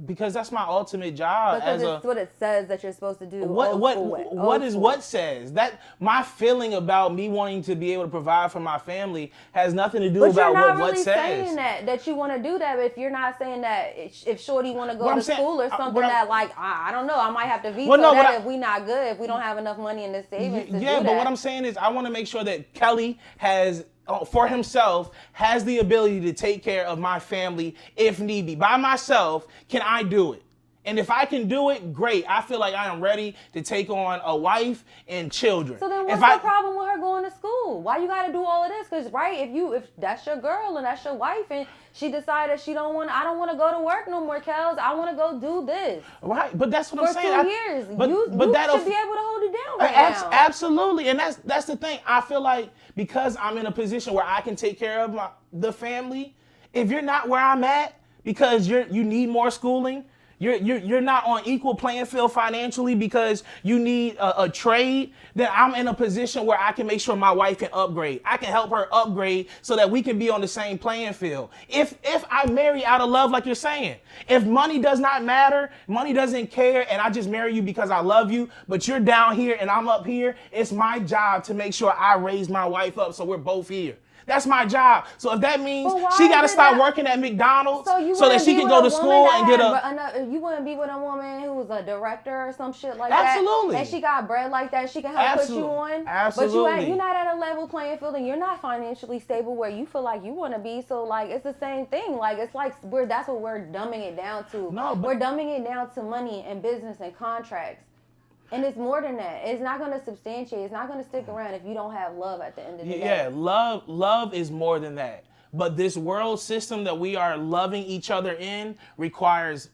Because that's my ultimate job. Because it's what it says that you're supposed to do. What says that my feeling about me wanting to be able to provide for my family has nothing to do about what says. But you're not really saying that you want to do that. If you're not saying that if shorty want to go to school or something that like I don't know, I might have to veto that if we not good, if we don't have enough money in the savings. Yeah, but what I'm saying is I want to make sure that Kelly has. For himself, has the ability to take care of my family if need be. By myself, can I do it? And if I can do it, great. I feel like I am ready to take on a wife and children. So then what's the problem with her going to school? Why you got to do all of this? Because, right, if that's your girl and that's your wife and she decided I don't want to go to work no more, Kels. I want to go do this. Right, but that's what I'm saying. For 2 years. You should be able to hold it down right now. Absolutely. And that's the thing. I feel like because I'm in a position where I can take care of the family, if you're not where I'm at because you need more schooling, you're not on equal playing field financially because you need a trade, then I'm in a position where I can make sure my wife can upgrade. I can help her upgrade so that we can be on the same playing field. If I marry out of love, like you're saying, if money does not matter, money doesn't care, and I just marry you because I love you, but you're down here and I'm up here, it's my job to make sure I raise my wife up so we're both here. That's my job. So if that means she got to stop working at McDonald's so that she can go to school and get you wouldn't be with a woman who's a director or some shit like Absolutely. that. And she got bread like that. She can help put you on. Absolutely. But you're not at a level playing field and you're not financially stable where you feel like you want to be. So like it's the same thing. Like it's like that's what we're dumbing it down to. No, but we're dumbing it down to money and business and contracts. And it's more than that. It's not going to substantiate. It's not going to stick around if you don't have love at the end of the day. Yeah, love is more than that. But this world system that we are loving each other in requires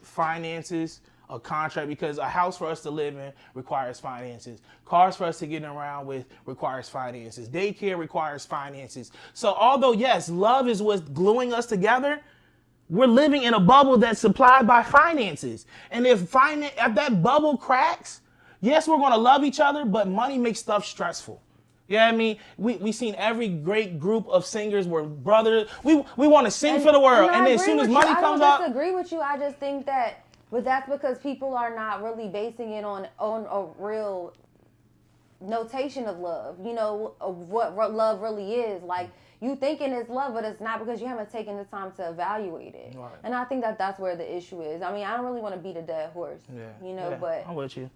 finances, a contract, because a house for us to live in requires finances. Cars for us to get around with requires finances. Daycare requires finances. So although, yes, love is what's gluing us together, we're living in a bubble that's supplied by finances. And if that bubble cracks, yes, we're going to love each other, but money makes stuff stressful. Yeah, I mean, we seen every great group of singers were brothers. We want to sing for the world, and then as soon as money comes up, I don't disagree with you. I just think that, but that's because people are not really basing it on a real notation of love. You know, of what love really is. Like, you thinking it's love, but it's not because you haven't taken the time to evaluate it. Right. And I think that that's where the issue is. I mean, I don't really want to beat a dead horse. Yeah. You know, but I'm with you.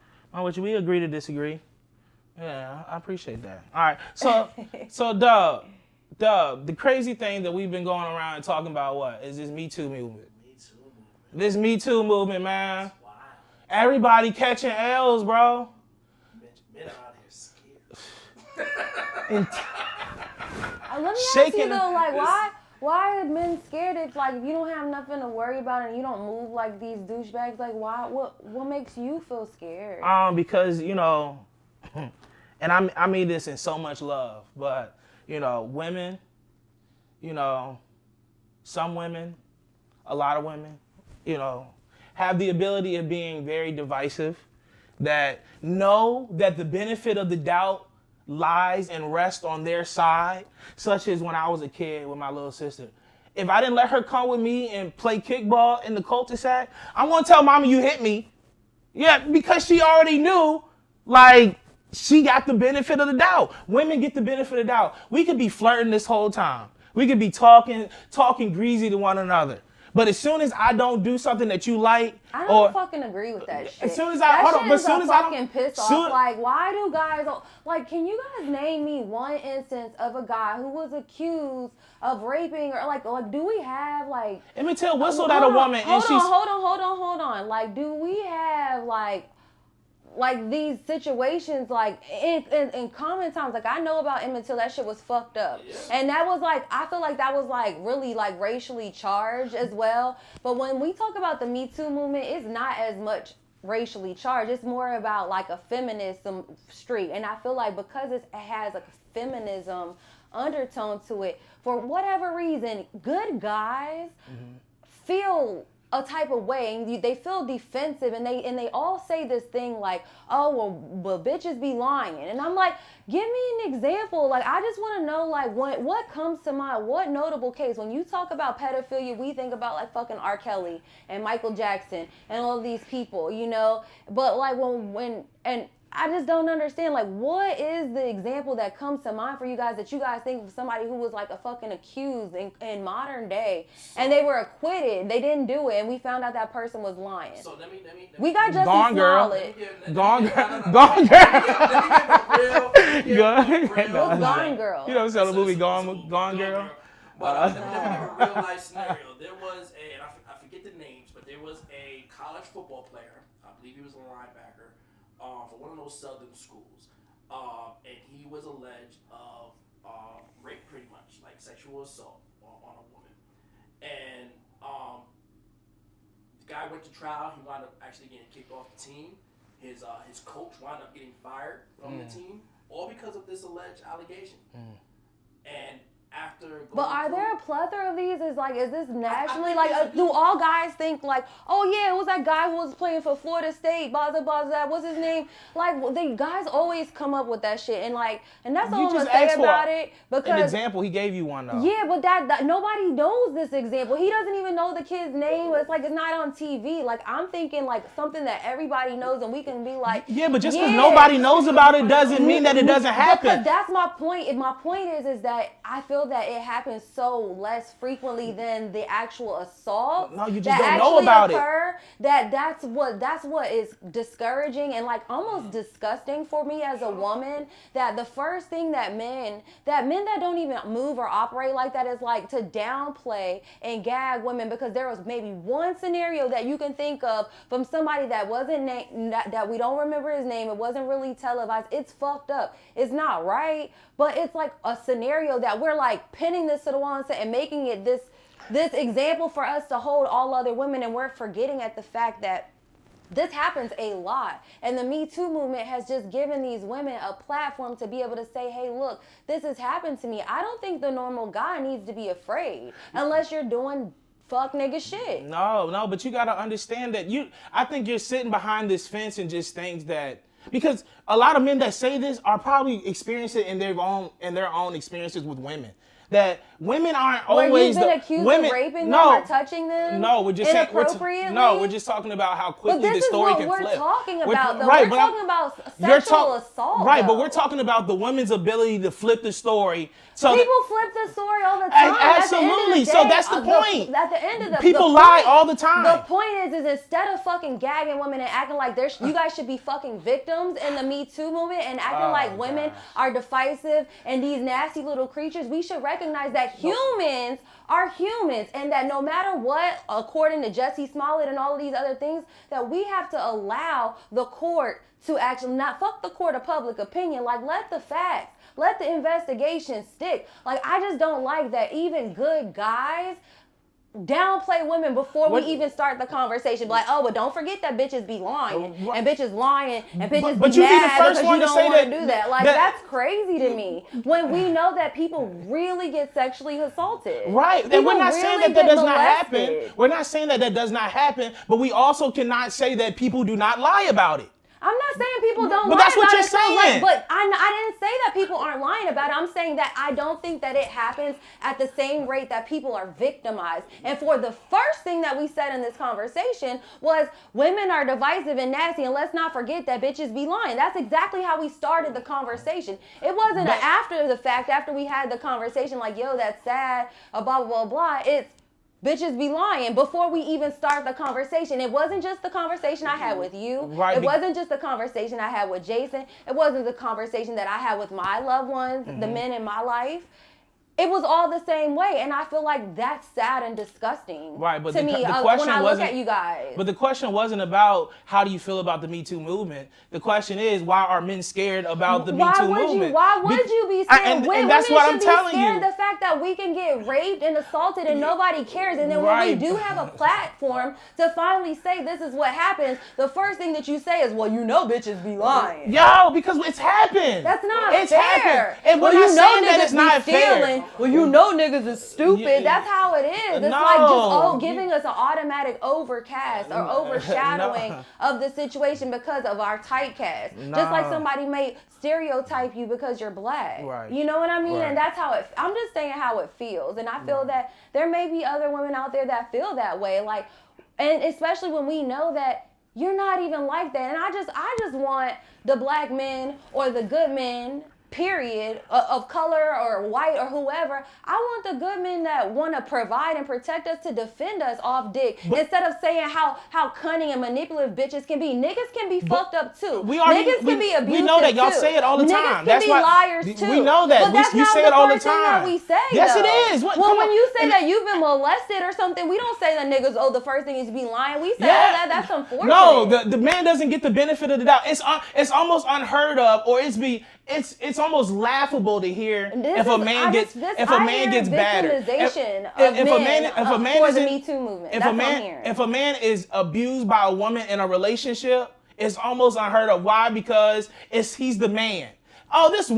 We agree to disagree. Yeah, I appreciate that. All right, so Dub, the crazy thing that we've been going around and talking about is this METOO movement. This METOO movement, man. Wow. Everybody catching L's, bro. Men out here scared. Let me ask you though, like, why are men scared if, like, if you don't have nothing to worry about and you don't move like these douchebags? Like, why? What makes you feel scared? Because, you know, and I mean this in so much love, but, you know, women, you know, some women, a lot of women, you know, have the ability of being very divisive, that know that the benefit of the doubt lies and rests on their side, such as when I was a kid with my little sister. If I didn't let her come with me and play kickball in the cul-de-sac, I'm going to tell mama you hit me. Yeah, because she already knew, like, she got the benefit of the doubt. Women get the benefit of the doubt. We could be flirting this whole time. We could be talking greasy to one another. But as soon as I don't do something that you like, I don't fucking agree with that shit. As soon as I fucking piss off. Like, why do guys, like, can you guys name me one instance of a guy who was accused of raping, or like do we have, like, Emmett Till whistled at a woman and she's hold on. Like, do we have like these situations, like in common times? Like, I know about Emmett Till, that shit was fucked up. Yeah. And that was like, I feel like that was like really like racially charged as well. But when we talk about the Me Too movement, it's not as much racially charged. It's more about like a feminism streak. And I feel like because it has like a feminism undertone to it, for whatever reason, good guys feel a type of way, and they feel defensive, and they all say this thing like, oh, well bitches be lying. And I'm like, give me an example. Like, I just want to know, like, what comes to mind, what notable case. When you talk about pedophilia, we think about like fucking R. Kelly and Michael Jackson and all of these people, you know. But like and I just don't understand, like, what is the example that comes to mind for you guys that you guys think of somebody who was like a fucking accused in modern day, and they were acquitted, they didn't do it, and we found out that person was lying. So let me we got Jussie Gone Girl. Smollett. Gone Girl. What's Gone Girl? You know, so the movie Gone Girl. But let me give a real life scenario. There was I forget the names, but there was a college football player. I believe he was a linebacker. For one of those southern schools, and he was alleged of rape, pretty much, like sexual assault on a woman. And the guy went to trial. He wound up actually getting kicked off the team. His coach wound up getting fired from the team, all because of this alleged allegation. And but are there a plethora of these? Is this nationally? Do all guys think like, oh yeah, it was that guy who was playing for Florida State, blah blah blah, what's his name? Like, the guys always come up with that shit, and that's all I'm gonna say about it. Because an example, he gave you one though. Yeah, but that nobody knows this example. He doesn't even know the kid's name. It's like, it's not on TV. Like, I'm thinking like something that everybody knows, and we can be like, yeah, but just because nobody knows about it doesn't mean that it doesn't happen. Because that's my point. My point is that I feel that it happens so less frequently than the actual assault. No, you just don't know about it. That's what is discouraging and like almost disgusting for me as a woman. That the first thing that men that don't even move or operate like that is like to downplay and gag women because there was maybe one scenario that you can think of from somebody that wasn't that we don't remember his name. It wasn't really televised. It's fucked up. It's not right, but it's like a scenario that we're like pinning this to the wall and making it this example for us to hold all other women, and we're forgetting at the fact that this happens a lot. And the Me Too movement has just given these women a platform to be able to say, hey, look, this has happened to me. I don't think the normal guy needs to be afraid unless you're doing fuck nigga shit. No, but you gotta understand that I think you're sitting behind this fence and just things that, because a lot of men that say this are probably experiencing in their own experiences with women. That women aren't always you've been accused of raping them or touching them. No, we're just saying we're just talking about how quickly the story can flip. But this is what we're talking about, though. We're talking about sexual assault. Right, but we're talking about the woman's ability to flip the story. So people flip the story all the time. Absolutely. So that's the point. At the end of the people lie all the time. The point is instead of fucking gagging women and acting like you guys should be fucking victims in the Me Too movement and acting like women are divisive and these nasty little creatures, we should recognize that humans are humans, and that no matter what, according to Jussie Smollett and all of these other things, that we have to allow the court to actually not fuck the court of public opinion. Like, let the facts, let the investigation stick. Like, I just don't like that even good guys downplay women before we even start the conversation. Like, oh, but don't forget that bitches be lying and bitches lying and bitches but be you mad be the first because one you to don't say want to do that. Like, that's crazy to me. When we know that people really get sexually assaulted. Right. And we're not saying that does not happen. We're not saying that does not happen, but we also cannot say that people do not lie about it. I'm not saying people don't lie but that's what about you're it. saying. But I didn't say that people aren't lying about it. I'm saying that I don't think that it happens at the same rate that people are victimized. And for the first thing that we said in this conversation was women are divisive and nasty, and let's not forget that bitches be lying. That's exactly how we started the conversation. It wasn't after the fact, after we had the conversation like, yo, that's sad, blah, blah, blah, blah. It's bitches be lying before we even start the conversation. It wasn't just the conversation I had with you. Right. It wasn't just the conversation I had with Jason. It wasn't the conversation that I had with my loved ones, the men in my life. It was all the same way, and I feel like that's sad and disgusting. Right, but to me, the question when I look at you guys. But the question wasn't about how do you feel about the Me Too movement. The question is, why are men scared about the Me Too movement? Why would you be scared? And that's what I'm telling you. The fact that we can get raped and assaulted and nobody cares, and then when we do have a platform to finally say this is what happens, the first thing that you say is, well, you know, bitches be lying. Yo, because it's happened. That's not it's fair. Happened. And we're not saying that it's not fair. Well, you know niggas is stupid. Yeah. That's how it is. It's like just giving us an automatic overcast or overshadowing of the situation because of our typecast. Just like somebody may stereotype you because you're black. Right. You know what I mean? Right. And that's how I'm just saying how it feels. And I feel that there may be other women out there that feel that way. Like, and especially when we know that you're not even like that. And I just want the black men or the good men, period, of color or white or whoever. I want the good men that want to provide and protect us to defend us off dick, instead of saying how cunning and manipulative bitches can be. Niggas can be fucked up too. Niggas can be abusive. We know that y'all say it all the time. Niggas can be liars too. We know that. But that's you not say the it all the first thing time. that we say, yes, though. it is. Well, when you say that you've been molested or something, we don't say that niggas, the first thing is to be lying. We say, that's unfortunate. No, the man doesn't get the benefit of the doubt. It's almost unheard of, or it's almost laughable to hear if a man gets battered. If a man is abused by a woman in a relationship, it's almost unheard of. Why? Because he's the man. Oh, this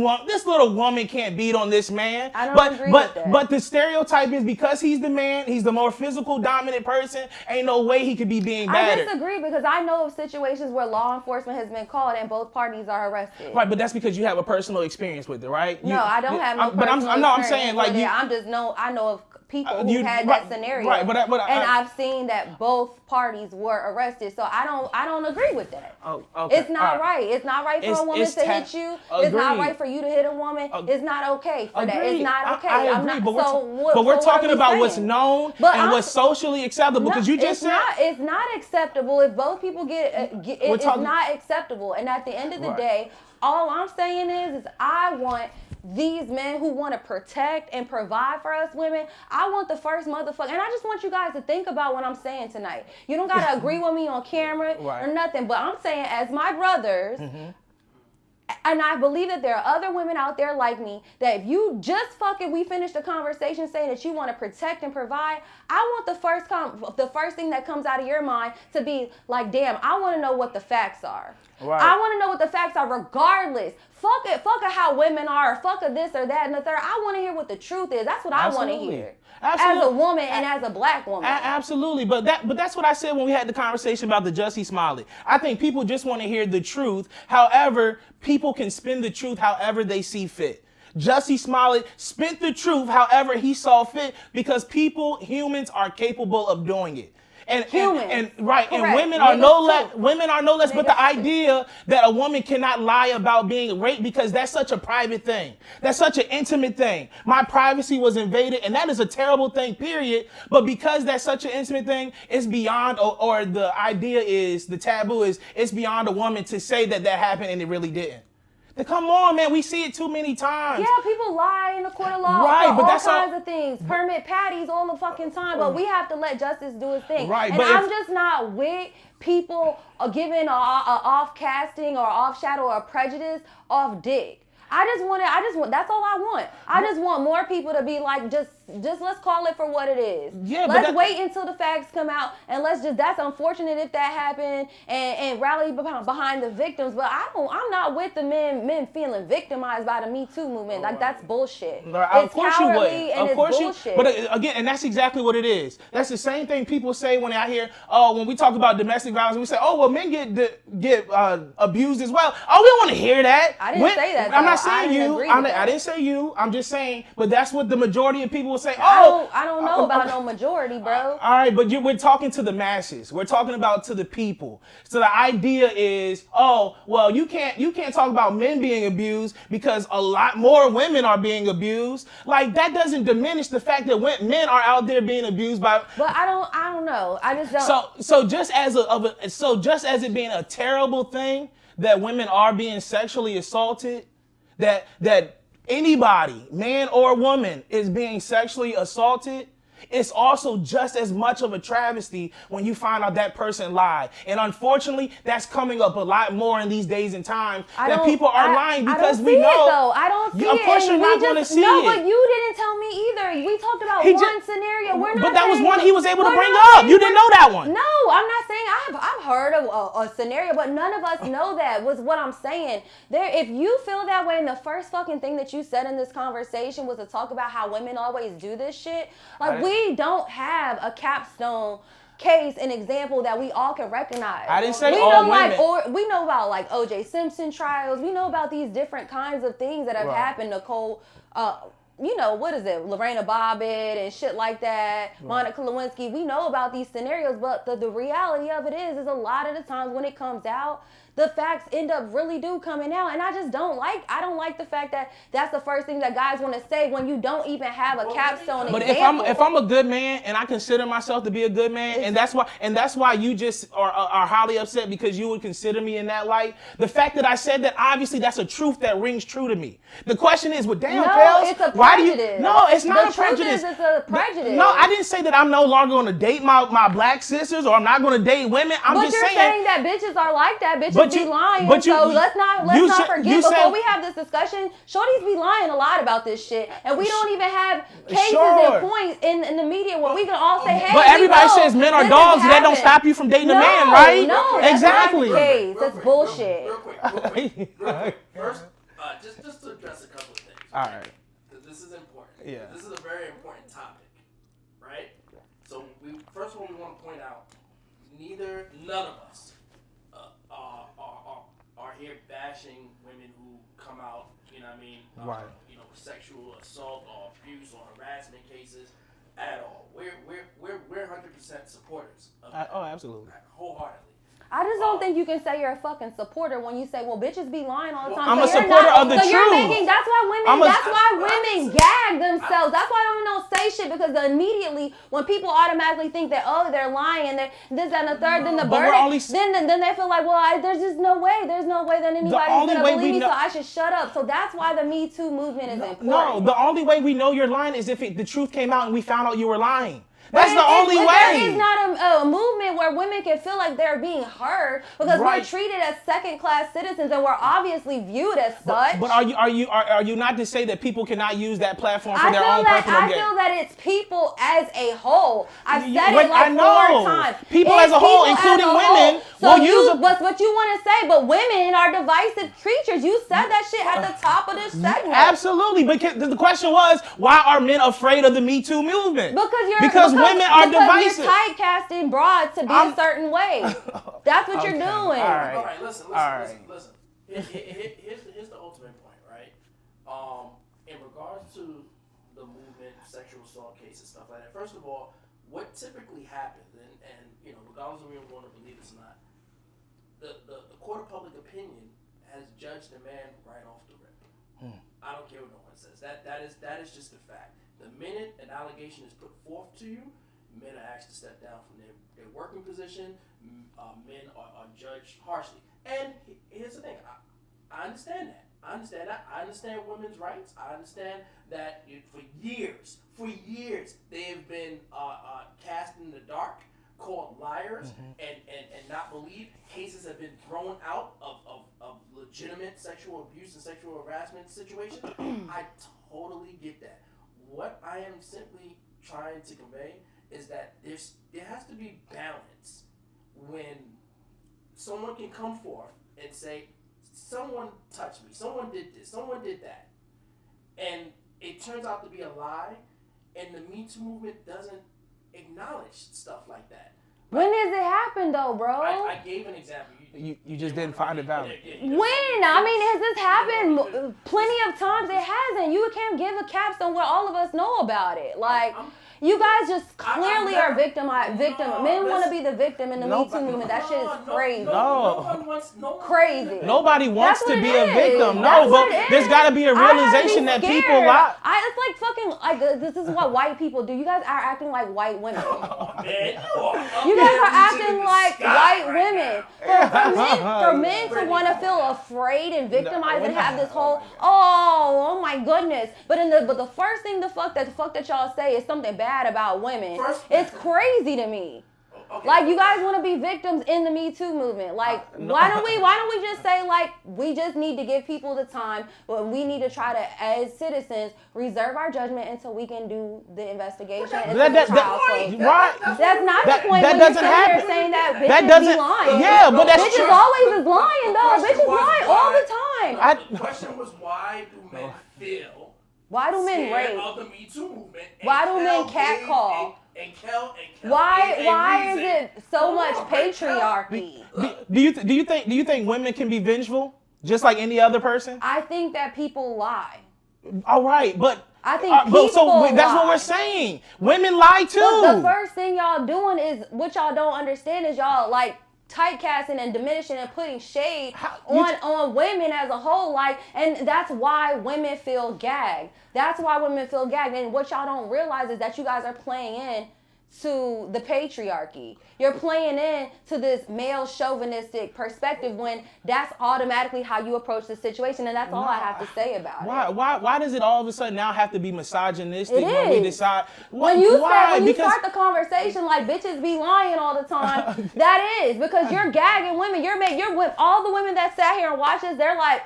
little woman can't beat on this man. I don't agree with that. But the stereotype is because he's the man, he's the more physical dominant person, ain't no way he could be being battered. I disagree because I know of situations where law enforcement has been called and both parties are arrested. Right, but that's because you have a personal experience with it, right? No, I don't have no personal experience. I'm saying like I know of people who had that scenario. Right, but I've seen that both parties were arrested. So I don't agree with that. Oh, okay. It's not right. It's not right for a woman to hit you. Agreed. It's not right for you to hit a woman. It's not okay for that. It's not okay. I agree, but we're talking about what's known and what's socially acceptable. Because you just said it's not acceptable if both people it's not acceptable. And at the end of the day, all I'm saying is I want these men who want to protect and provide for us women, I want the first motherfucker. And I just want you guys to think about what I'm saying tonight. You don't got to agree with me on camera or nothing, but I'm saying as my brothers, and I believe that there are other women out there like me, that if you just we finish the conversation saying that you want to protect and provide, I want the first thing that comes out of your mind to be like, damn, I want to know what the facts are. Right. I want to know what the facts are regardless. Fuck it how women are, fuck it this or that and the third. I want to hear what the truth is. That's what I want to hear. Absolutely. As a woman and as a black woman. Absolutely. But that's what I said when we had the conversation about the Jussie Smollett. I think people just want to hear the truth. However, people can spin the truth however they see fit. Jussie Smollett spent the truth however he saw fit because humans are capable of doing it. And women are no less. But the idea that a woman cannot lie about being raped because that's such a private thing, that's such an intimate thing. My privacy was invaded, and that is a terrible thing. Period. But because that's such an intimate thing, it's beyond, or the idea is the taboo is it's beyond a woman to say that happened and it really didn't. Come on, man. We see it too many times. Yeah, people lie in the court of law for all kinds of things. Permit patties all the fucking time. But we have to let justice do its thing. Right, and I'm just not with people giving a off-casting or off-shadow or prejudice off dick. I just want, that's all I want. I just want more people to be like, just let's call it for what it is. Yeah, let's wait until the facts come out and that's unfortunate if that happened and rally behind the victims. But I'm not with the men feeling victimized by the Me Too movement. Like that's bullshit. It's cowardly and it's bullshit. But again, and that's exactly what it is. That's the same thing people say when I hear, when we talk about domestic violence, we say, oh, well, men get abused as well. Oh, we don't want to hear that. I didn't say that. I'm not saying you. I didn't say you. I'm just saying, but that's what the majority of people will say. Oh, I don't know about no majority, bro. All right, but we're talking to the masses. We're talking about to the people. So the idea is, oh, well, you can't talk about men being abused because a lot more women are being abused. Like that doesn't diminish the fact that men are out there being abused by. But I don't know. I just don't. So just as it being a terrible thing that women are being sexually assaulted. That anybody, man or woman, is being sexually assaulted, it's also just as much of a travesty when you find out that person lied. And unfortunately, that's coming up a lot more in these days and times that people are lying because we know. I don't see it. Of course you're not going to see it. No, but you didn't tell me either. We talked about one scenario. We're not. But that was one he was able to bring up. You didn't know that one. No, I'm not saying I've heard of a scenario, but none of us know that was what I'm saying. If you feel that way, and the first fucking thing that you said in this conversation was to talk about how women always do this shit, like we don't have a capstone case, an example that we all can recognize. I didn't say all women. We know about like O.J. Simpson trials. We know about these different kinds of things that have happened. Nicole, what is it? Lorena Bobbitt and shit like that. Monica Lewinsky. We know about these scenarios, but the reality of it is a lot of the times when it comes out, the facts end up really do coming out. And I don't like the fact that that's the first thing that guys want to say when you don't even have a capstone but example. if I'm a good man and I consider myself to be a good man, and that's why you just are highly upset because you would consider me in that light. The fact that I said that, obviously that's a truth that rings true to me. The question is, well, damn, Kels, it's a prejudice. Why do you? No, it's not a prejudice. It's a prejudice. No, I didn't say that I'm no longer going to date my black sisters or I'm not going to date women. I'm just saying. But you're saying that bitches are like that. Bitches be lying. So let's not forget before we have this discussion. Shorties be lying a lot about this shit, and we don't even have cases and points in the media where we can all say, "Hey." But everybody says men are dogs, and that don't stop you from dating a man, right? No, exactly. That's not the case. That's bullshit. Real quick. First, just to address a couple of things. All right. This is important. Yeah. This is a very important topic, right? So first of all, we want to point out, none of us are here bashing women who come out, right. Sexual assault or abuse or harassment cases. at all. We're 100% supporters of absolutely. wholeheartedly. I just don't think you can say you're a fucking supporter when you say, well, bitches be lying all the time. I'm so a supporter of the truth. That's why women gag themselves. That's why women don't say shit, because immediately when people automatically think that, oh, they're lying and they're this, that, and the third, then the verdict, then they feel like, well, there's just no way. There's no way that anybody's going to believe me, so I should shut up. So that's why the Me Too movement is important. No, the only way we know you're lying is if the truth came out and we found out you were lying. That's the only way. There is not a movement where women can feel like they're being heard, because we're treated as second-class citizens and we're obviously viewed as such. But are you not to say that people cannot use that platform for their own personal gain? I feel that it's people as a whole. I've said it like 4 times. People as a whole, including women, will use it. But what you want to say, but women are divisive creatures. You said that shit at the top of this segment. Absolutely, but the question was, why are men afraid of the Me Too movement? Because women are divisive. You're typecasting broads to be a certain way. That's what you're doing. All right, listen. Here's the ultimate point, right? In regards to the movement, sexual assault cases, stuff like that. First of all, what typically happens, and regardless of whether you want to believe this or not, the court of public opinion has judged the man right off the rip. I don't care what no one says. That is just a fact. The minute an allegation is put forth to you, men are asked to step down from their working position. Men are judged harshly. And here's the thing. I understand that. I understand women's rights. I understand that for years, they have been cast in the dark, called liars, and not believed. Cases have been thrown out of legitimate sexual abuse and sexual harassment situations. I totally get that. What I am simply trying to convey is that there has to be balance when someone can come forth and say, someone touched me, someone did this, someone did that, and it turns out to be a lie, and the Me Too movement doesn't acknowledge stuff like that. When does it happen though, bro? I gave an example. You just didn't find it valid. When? I mean, has this happened plenty of times? It hasn't. You can't give a capstone where all of us know about it. Like, you guys just clearly are victim. Men want to be the victim in the Me Too movement. That shit is crazy. Crazy. Nobody wants to be a victim. No, but there's got to be a realization that people lie. It's like fucking, this is what white people do. You guys are acting like white women. You guys are acting like white women. For men to want to feel afraid and victimized and have this whole, oh my goodness. But the first thing the fuck that y'all say is something bad about women. It's crazy to me. Okay. Like, you guys want to be victims in the Me Too movement. Like, why don't we just say, like, we just need to give people the time, but we need to try to, as citizens, reserve our judgment until we can do the investigation. That's not the point when you're sitting here saying that bitches be lying. Yeah, but that's bitches always is lying, though. Bitches lie all the time. The question was, why do men feel? Why do men rape? Of the Me Too movement? Why do men catcall? Why is it so much patriarchy? Do you think women can be vengeful just like any other person? I think that people lie. All right, but I think people lie. That's what we're saying. Women lie too. But the first thing y'all doing is, what y'all don't understand is y'all like typecasting and diminishing and putting shade on women as a whole, like, and that's why women feel gagged. That's why women feel gagged. And what y'all don't realize is that you guys are playing in to the patriarchy. You're playing in to this male chauvinistic perspective when that's automatically how you approach the situation, and that's all I have to say about it. Why does it all of a sudden now have to be misogynistic when we decide? When you start the conversation like bitches be lying all the time, that is because you're gagging women. You're with all the women that sat here and watched this. They're like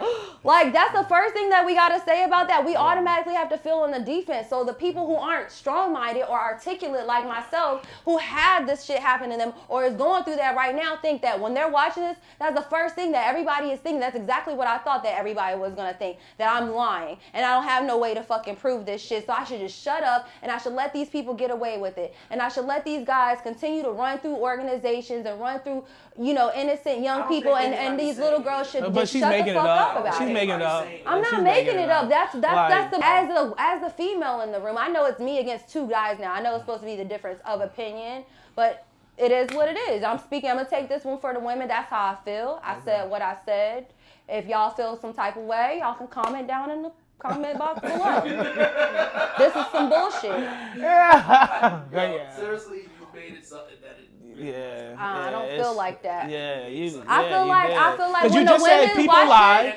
that's the first thing that we got to say about that. We automatically have to feel on the defense. So the people who aren't strong-minded or articulate like myself, myself who had this shit happen to them or is going through that right now think that when they're watching this, that's the first thing that everybody is thinking. That's exactly what I thought that everybody was going to think, that I'm lying and I don't have no way to fucking prove this shit. So I should just shut up and I should let these people get away with it. And I should let these guys continue to run through organizations and run through, innocent young people and these little girls should just shut the fuck up about it. She's making it up. I'm not making it up. That's as the female in the room. I know it's me against two guys now. I know it's supposed to be the difference of opinion, but it is what it is. I'm gonna take this one for the women. That's how I feel. I said what I said. If y'all feel some type of way, y'all can comment down in the comment box below. This is some bullshit. Yeah. Seriously, you made it something that it. I don't feel like that. I feel like when the women watch it,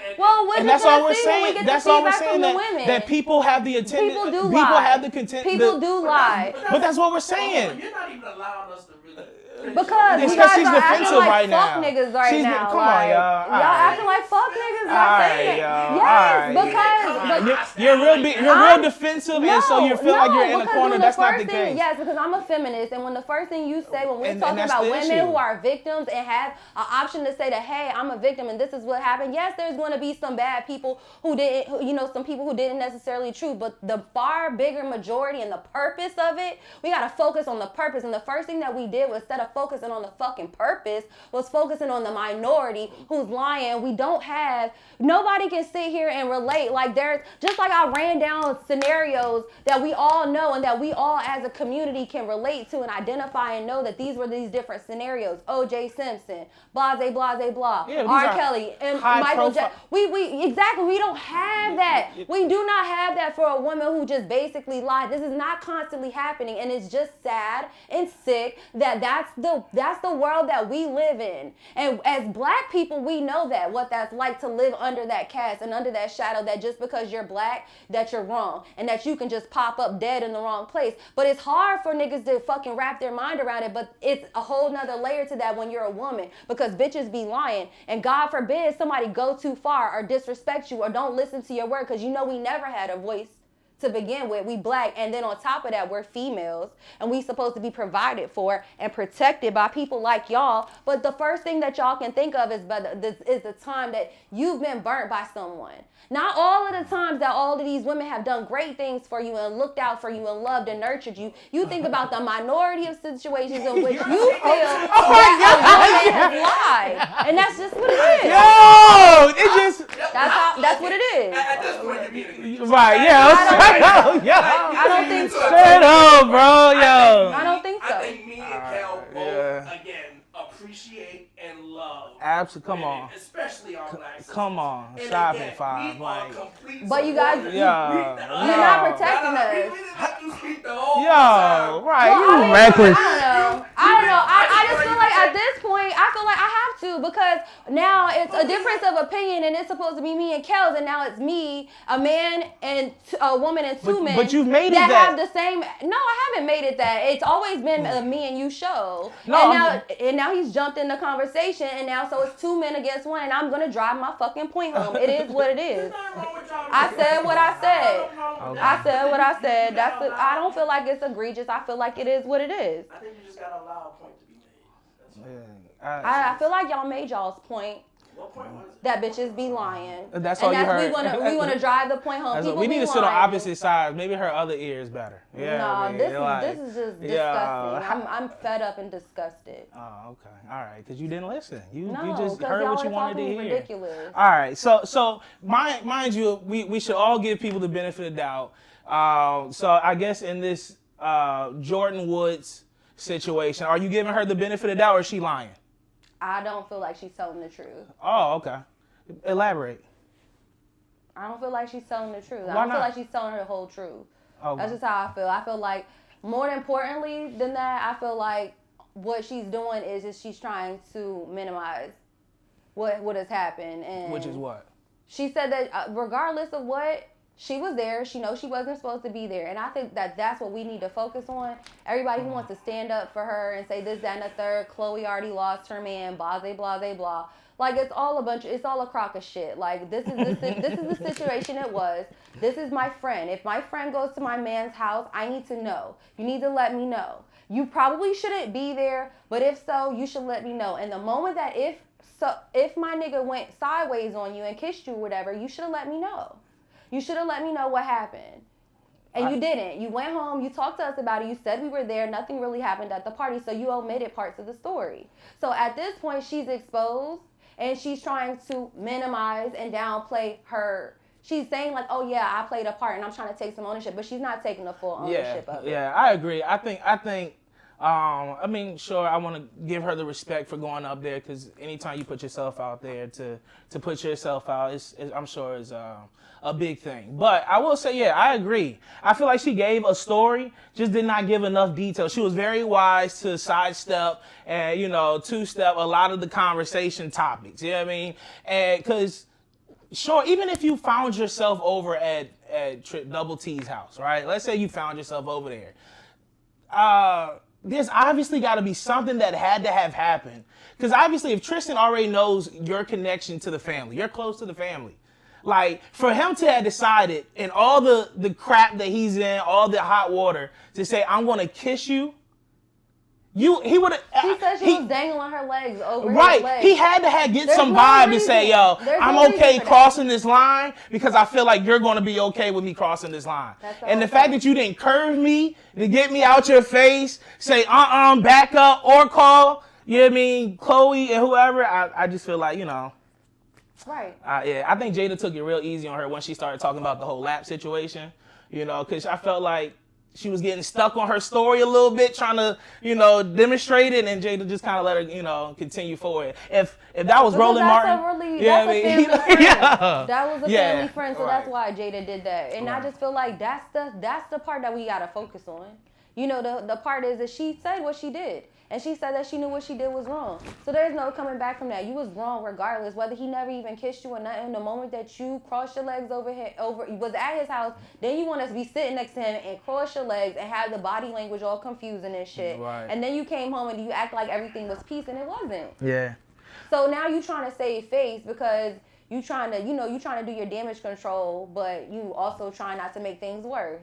and that's all we're saying. That's all we're saying. That people have the attention. People do lie. Have the content. People do lie. But that's what we're saying. You're not even allowing us to really. Because you guys are acting like fuck niggas right now. Come on, y'all. Y'all acting like fuck niggas. Yes, because you're real defensive, and so you feel like you're in a corner. That's not the case. Yes, because I'm a feminist, and when the first thing you say when we're talking about women who are victims and have an option to say that, hey, I'm a victim and this is what happened. Yes, there's going to be some bad people who didn't, some people who didn't necessarily true, but the far bigger majority and the purpose of it, we got to focus on the purpose. And the first thing that we did was instead of focusing on the fucking purpose was focusing on the minority who's lying. Nobody can sit here and relate. Like there's, just like I ran down scenarios that we all know and that we all as a community can relate to and identify and know that these were these different scenarios. O.J. Simpson, blase, blase, blah. R. Kelly, and Michael Jackson. Exactly, we don't have that. We do not have that for a woman who just basically lied. This is not constantly happening, and it's just sad and sick that that's the world that we live in. And as black people, we know that, what that's like to live under that cast and under that shadow, that just because you're black, that you're wrong and that you can just pop up dead in the wrong place. But it's hard for niggas to fucking wrap their mind around it, but it's a whole nother layer to that when you're a woman, because bitches be lying, and God forbid somebody go too far or disrespect you or don't listen to your word, because we never had a voice to begin with. We black, and then on top of that, we're females, and we supposed to be provided for and protected by people like y'all. But the first thing that y'all can think of is the time that you've been burnt by someone. Not all of the times that all of these women have done great things for you and looked out for you and loved and nurtured you. You think about the minority of situations in which you feel that a woman has lied, and that's just what it is. That's what it is. At this point, you're being right? I don't think so. Straight up, bro, yo. I don't think so. I think me and Kel both again appreciate and love. Absolutely, come on. Especially our black sisters. Come on, and stop again, it, Five. But you guys, you're not protecting us. We didn't let you speak the whole time. Right? Well, you reckless. I don't know. I just feel like at this point, I feel like I have to, because now it's a difference of opinion, and it's supposed to be me and Kels, and now it's me, a man, and a woman, and two men. But you've made it that have that. the same. No, I haven't made it that. It's always been a me and you show. No, and now he's jumped in the conversation, and now so it's two men against one, and I'm gonna drive my fucking point home. It is what it is. I said what I said. I said what I said. I don't feel like it's egregious. I feel like it is what it is. I think you just gotta allow a point to be made. I feel like y'all made y'all's point. What point was it? That bitches be lying. That's all you heard. We want to drive the point home. People we need be to sit on lying. opposite sides. Maybe her other ear is better. Yeah. No, this is just disgusting. I'm fed up and disgusted. Oh, okay. All right. Because you didn't listen. You No, just 'cause heard y'all what you are wanted to talking hear. ridiculous. All right. So mind you, we should all give people the benefit of the doubt. So I guess in this Jordan Woods situation, are you giving her the benefit of the doubt, or is she lying? I don't feel like she's telling the truth. Oh, okay. Elaborate. I don't feel like she's telling the truth. Why I don't not? feel like she's telling her the whole truth. Okay. That's just how I feel. I feel like more importantly than that, I feel like what she's doing is just she's trying to minimize what has happened. And Which is what? she said that regardless of what, she was there. She knows she wasn't supposed to be there. And I think that that's what we need to focus on. Everybody who wants to stand up for her and say this, that, and the third, Chloe already lost her man, blase, blase, blah. Like, it's all a crock of shit. Like, this is the situation it was. This is my friend. If my friend goes to my man's house, I need to know. You need to let me know. You probably shouldn't be there, but if so, you should let me know. And the moment that if my nigga went sideways on you and kissed you or whatever, you should have let me know. You should have let me know what happened. And you didn't. You went home, you talked to us about it, you said we were there, nothing really happened at the party, so you omitted parts of the story. So at this point, she's exposed, and she's trying to minimize and downplay her. She's saying like, oh yeah, I played a part, and I'm trying to take some ownership, but she's not taking the full ownership of it. Yeah, I agree. I think I mean, sure, I want to give her the respect for going up there, because anytime you put yourself out there, to put yourself out, I'm sure is a big thing. But I will say, yeah, I agree. I feel like she gave a story, just did not give enough detail. She was very wise to sidestep and, two-step a lot of the conversation topics. You know what I mean? And because, sure, even if you found yourself over at Double T's house, right? Let's say you found yourself over there. There's obviously got to be something that had to have happened. Because obviously if Tristan already knows your connection to the family, you're close to the family. Like, for him to have decided in all the crap that he's in, all the hot water, to say, I'm going to kiss you, he would have... She said she was dangling her legs over his Right. legs. He had to get some no vibe to reason. say, yo, There's I'm no okay reason for crossing this line because I feel like you're going to be okay with me crossing this line. And the fact that you didn't curve me to get me out your face, say, back up, or call, you know what I mean, Chloe and whoever, I just feel like, Right. Yeah, I think Jada took it real easy on her when she started talking about the whole lap situation, because I felt like she was getting stuck on her story a little bit, trying to, demonstrate it, and Jada just kind of let her, continue forward. If that was Roland Martin, that's a family friend. Yeah. That was a family friend, so right. that's why Jada did that. And I just feel like that's the part that we gotta focus on. The part is that she said what she did. And she said that she knew what she did was wrong. So there's no coming back from that. You was wrong regardless, whether he never even kissed you or nothing. The moment that you crossed your legs over was at his house, then you want us to be sitting next to him and cross your legs and have the body language all confusing and shit. Right. And then you came home and you act like everything was peace, and it wasn't. Yeah. So now you trying to save face because you trying to, you trying to do your damage control, but you also trying not to make things worse.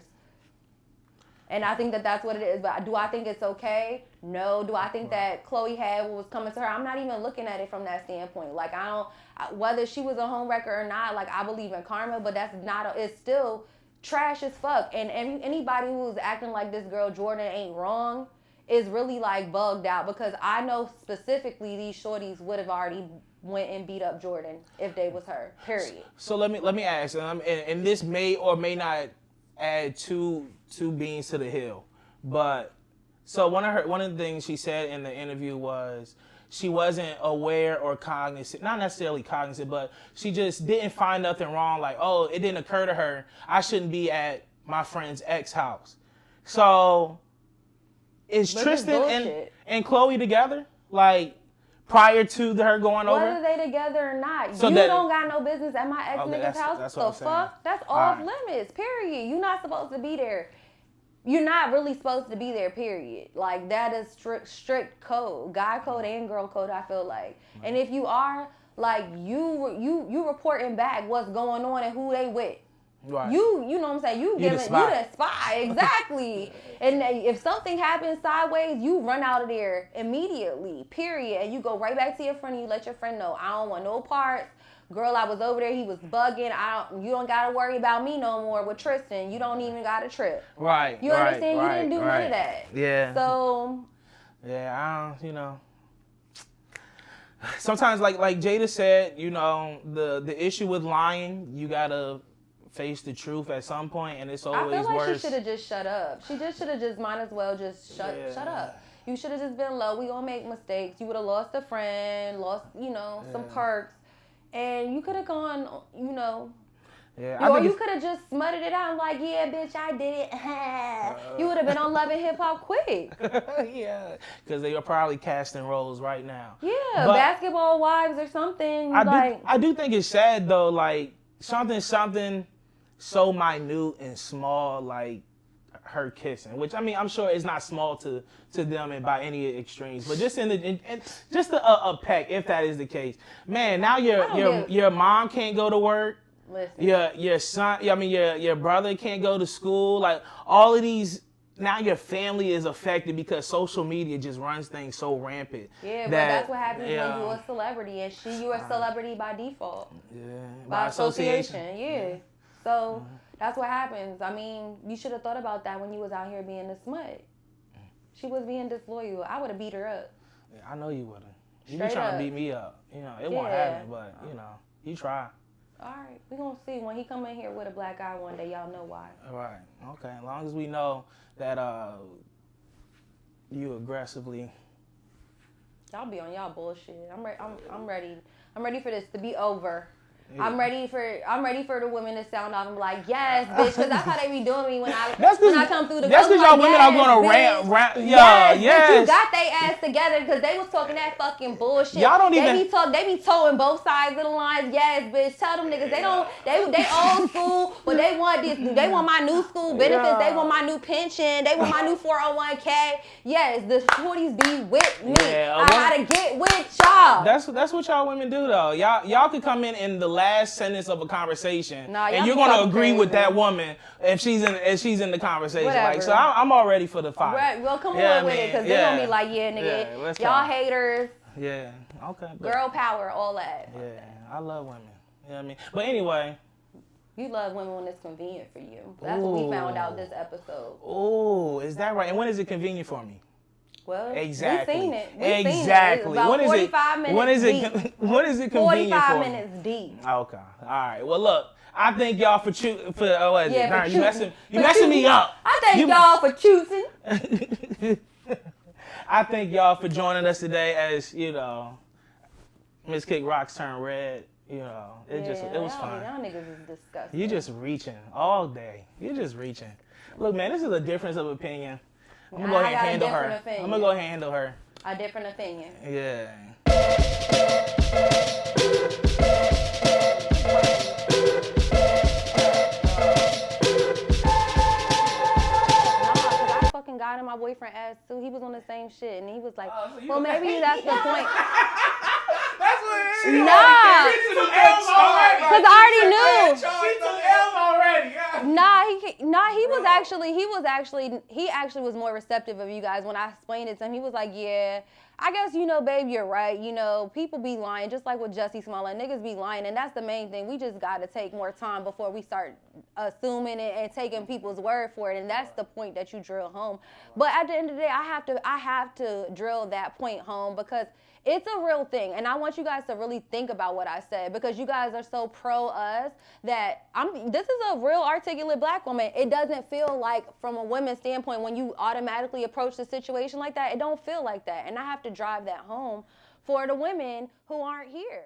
And I think that that's what it is. But do I think it's okay? No. Do I think that Chloe had what was coming to her? I'm not even looking at it from that standpoint. Like, whether she was a homewrecker or not, like, I believe in karma, but that's not, it's still trash as fuck. And anybody who's acting like this girl Jordan ain't wrong is really, like, bugged out, because I know specifically these shorties would have already went and beat up Jordan if they was her, period. So let me ask, and this may or may not add two beans to the hill, but so one of the things she said in the interview was she wasn't aware or cognizant, not necessarily cognizant, but she just didn't find nothing wrong. Like, oh, it didn't occur to her, I shouldn't be at my friend's ex house. So is Tristan and Chloe together? Like, prior to her going over? Whether they together or not, so you don't got no business at my ex nigga's house. That's the fuck? That's off limits, period. You're not supposed to be there. You're not really supposed to be there, period. Like, that is strict code. Guy code and girl code, I feel like. And if you are, like, you reporting back what's going on and who they with. Right. You know what I'm saying? You the spy, exactly. And if something happens sideways, you run out of there immediately, period. And you go right back to your friend and you let your friend know, I don't want no parts. Girl, I was over there, he was bugging. You don't gotta worry about me no more with Tristan. You don't even got a trip. Right. You understand? You didn't do none of that. Yeah. So yeah, sometimes like Jada said, the issue with lying, you gotta face the truth at some point, and it's always worse. I feel like she should have just shut up. She just should have just might as well just shut up. You should have just been low. We all make mistakes. You would have lost a friend, lost, some perks, and you could have gone, Yeah, or you could have just smutted it out and like, yeah, bitch, I did it. You would have been on Love and Hip Hop quick. Yeah, because they are probably casting roles right now. Yeah, but Basketball Wives or something. I do think it's sad though, like something so minute and small, like her kissing, which I'm sure is not small to them and by any extremes, but just just a peck, if that is the case. Man, now your mom can't go to work. Listen. Your son, your brother can't go to school. Like all of these now your family is affected because social media just runs things so rampant. Yeah, but that's what happens when you're a celebrity, and you're a celebrity by default. Yeah, by association. Yeah. So that's what happens. I mean, you should have thought about that when you was out here being a smut. She was being disloyal. I would have beat her up. Yeah, I know you wouldn't. You Straight be trying up. to beat me up. You know, it won't happen, but, you know, you try. All right, we're going to see. When he come in here with a black eye one day, y'all know why. All right. Okay. As long as we know that you aggressively. Y'all be on y'all bullshit. I'm ready. I'm ready for this to be over. Yeah. I'm ready for the women to sound off and be like, yes, bitch, because that's how they be doing me when I come through the. That's because y'all women are gonna rant. Yes. Yes. You got they ass together because they was talking that fucking bullshit. Y'all don't even. They be towing both sides of the lines. Yes, bitch. Tell them niggas they old school, but they want this. They want my new school benefits. Yeah. They want my new pension. They want my new 401k. Yes, the shorties be with me. Yeah, I gotta get with y'all. That's what y'all women do though. Y'all could come in the last sentence of a conversation, and you're gonna agree with that woman if she's in the conversation. Whatever. Like, so I'm all ready for the fight. Right, well, come on with it, because they're gonna be like, yeah, nigga, y'all haters. Yeah, okay. Girl power, all that. Yeah, I love women. You know what I mean? But anyway. You love women when it's convenient for you. That's what we found out this episode. Oh, is that right? And when is it convenient for me? Well, exactly. We've seen it. Exactly. About when is 45 minutes when is it? deep. When is it convenient 45 for minutes deep. Okay. All right. Well, look. I thank y'all for what is it? Yeah, You messing me up. I thank y'all for choosing. I thank y'all for joining us today. As you know, Miss Kick Rocks turned red. You know, it was fun. Y'all niggas is disgusting. You just reaching all day. You just reaching. Look, man, this is a difference of opinion. I'm gonna go ahead and handle her. Opinion. I'm gonna go ahead and handle her. A different opinion. Yeah. I fucking got in my boyfriend ass too. He was on the same shit, and he was like, "Well, maybe that's the point." That's what it is. Nah, because I already knew. She took L already. He actually was more receptive of you guys when I explained it to him. He was like, yeah, I guess, babe, you're right. People be lying, just like with Jussie Smollett. Niggas be lying, and that's the main thing. We just got to take more time before we start assuming it and taking people's word for it, and that's the point that you drill home. But at the end of the day, I have to drill that point home because it's a real thing, and I want you guys to really think about what I said because you guys are so pro us that this is a real articulate black woman. It doesn't feel like, from a women's standpoint, when you automatically approach the situation like that, it don't feel like that, and I have to drive that home for the women who aren't here.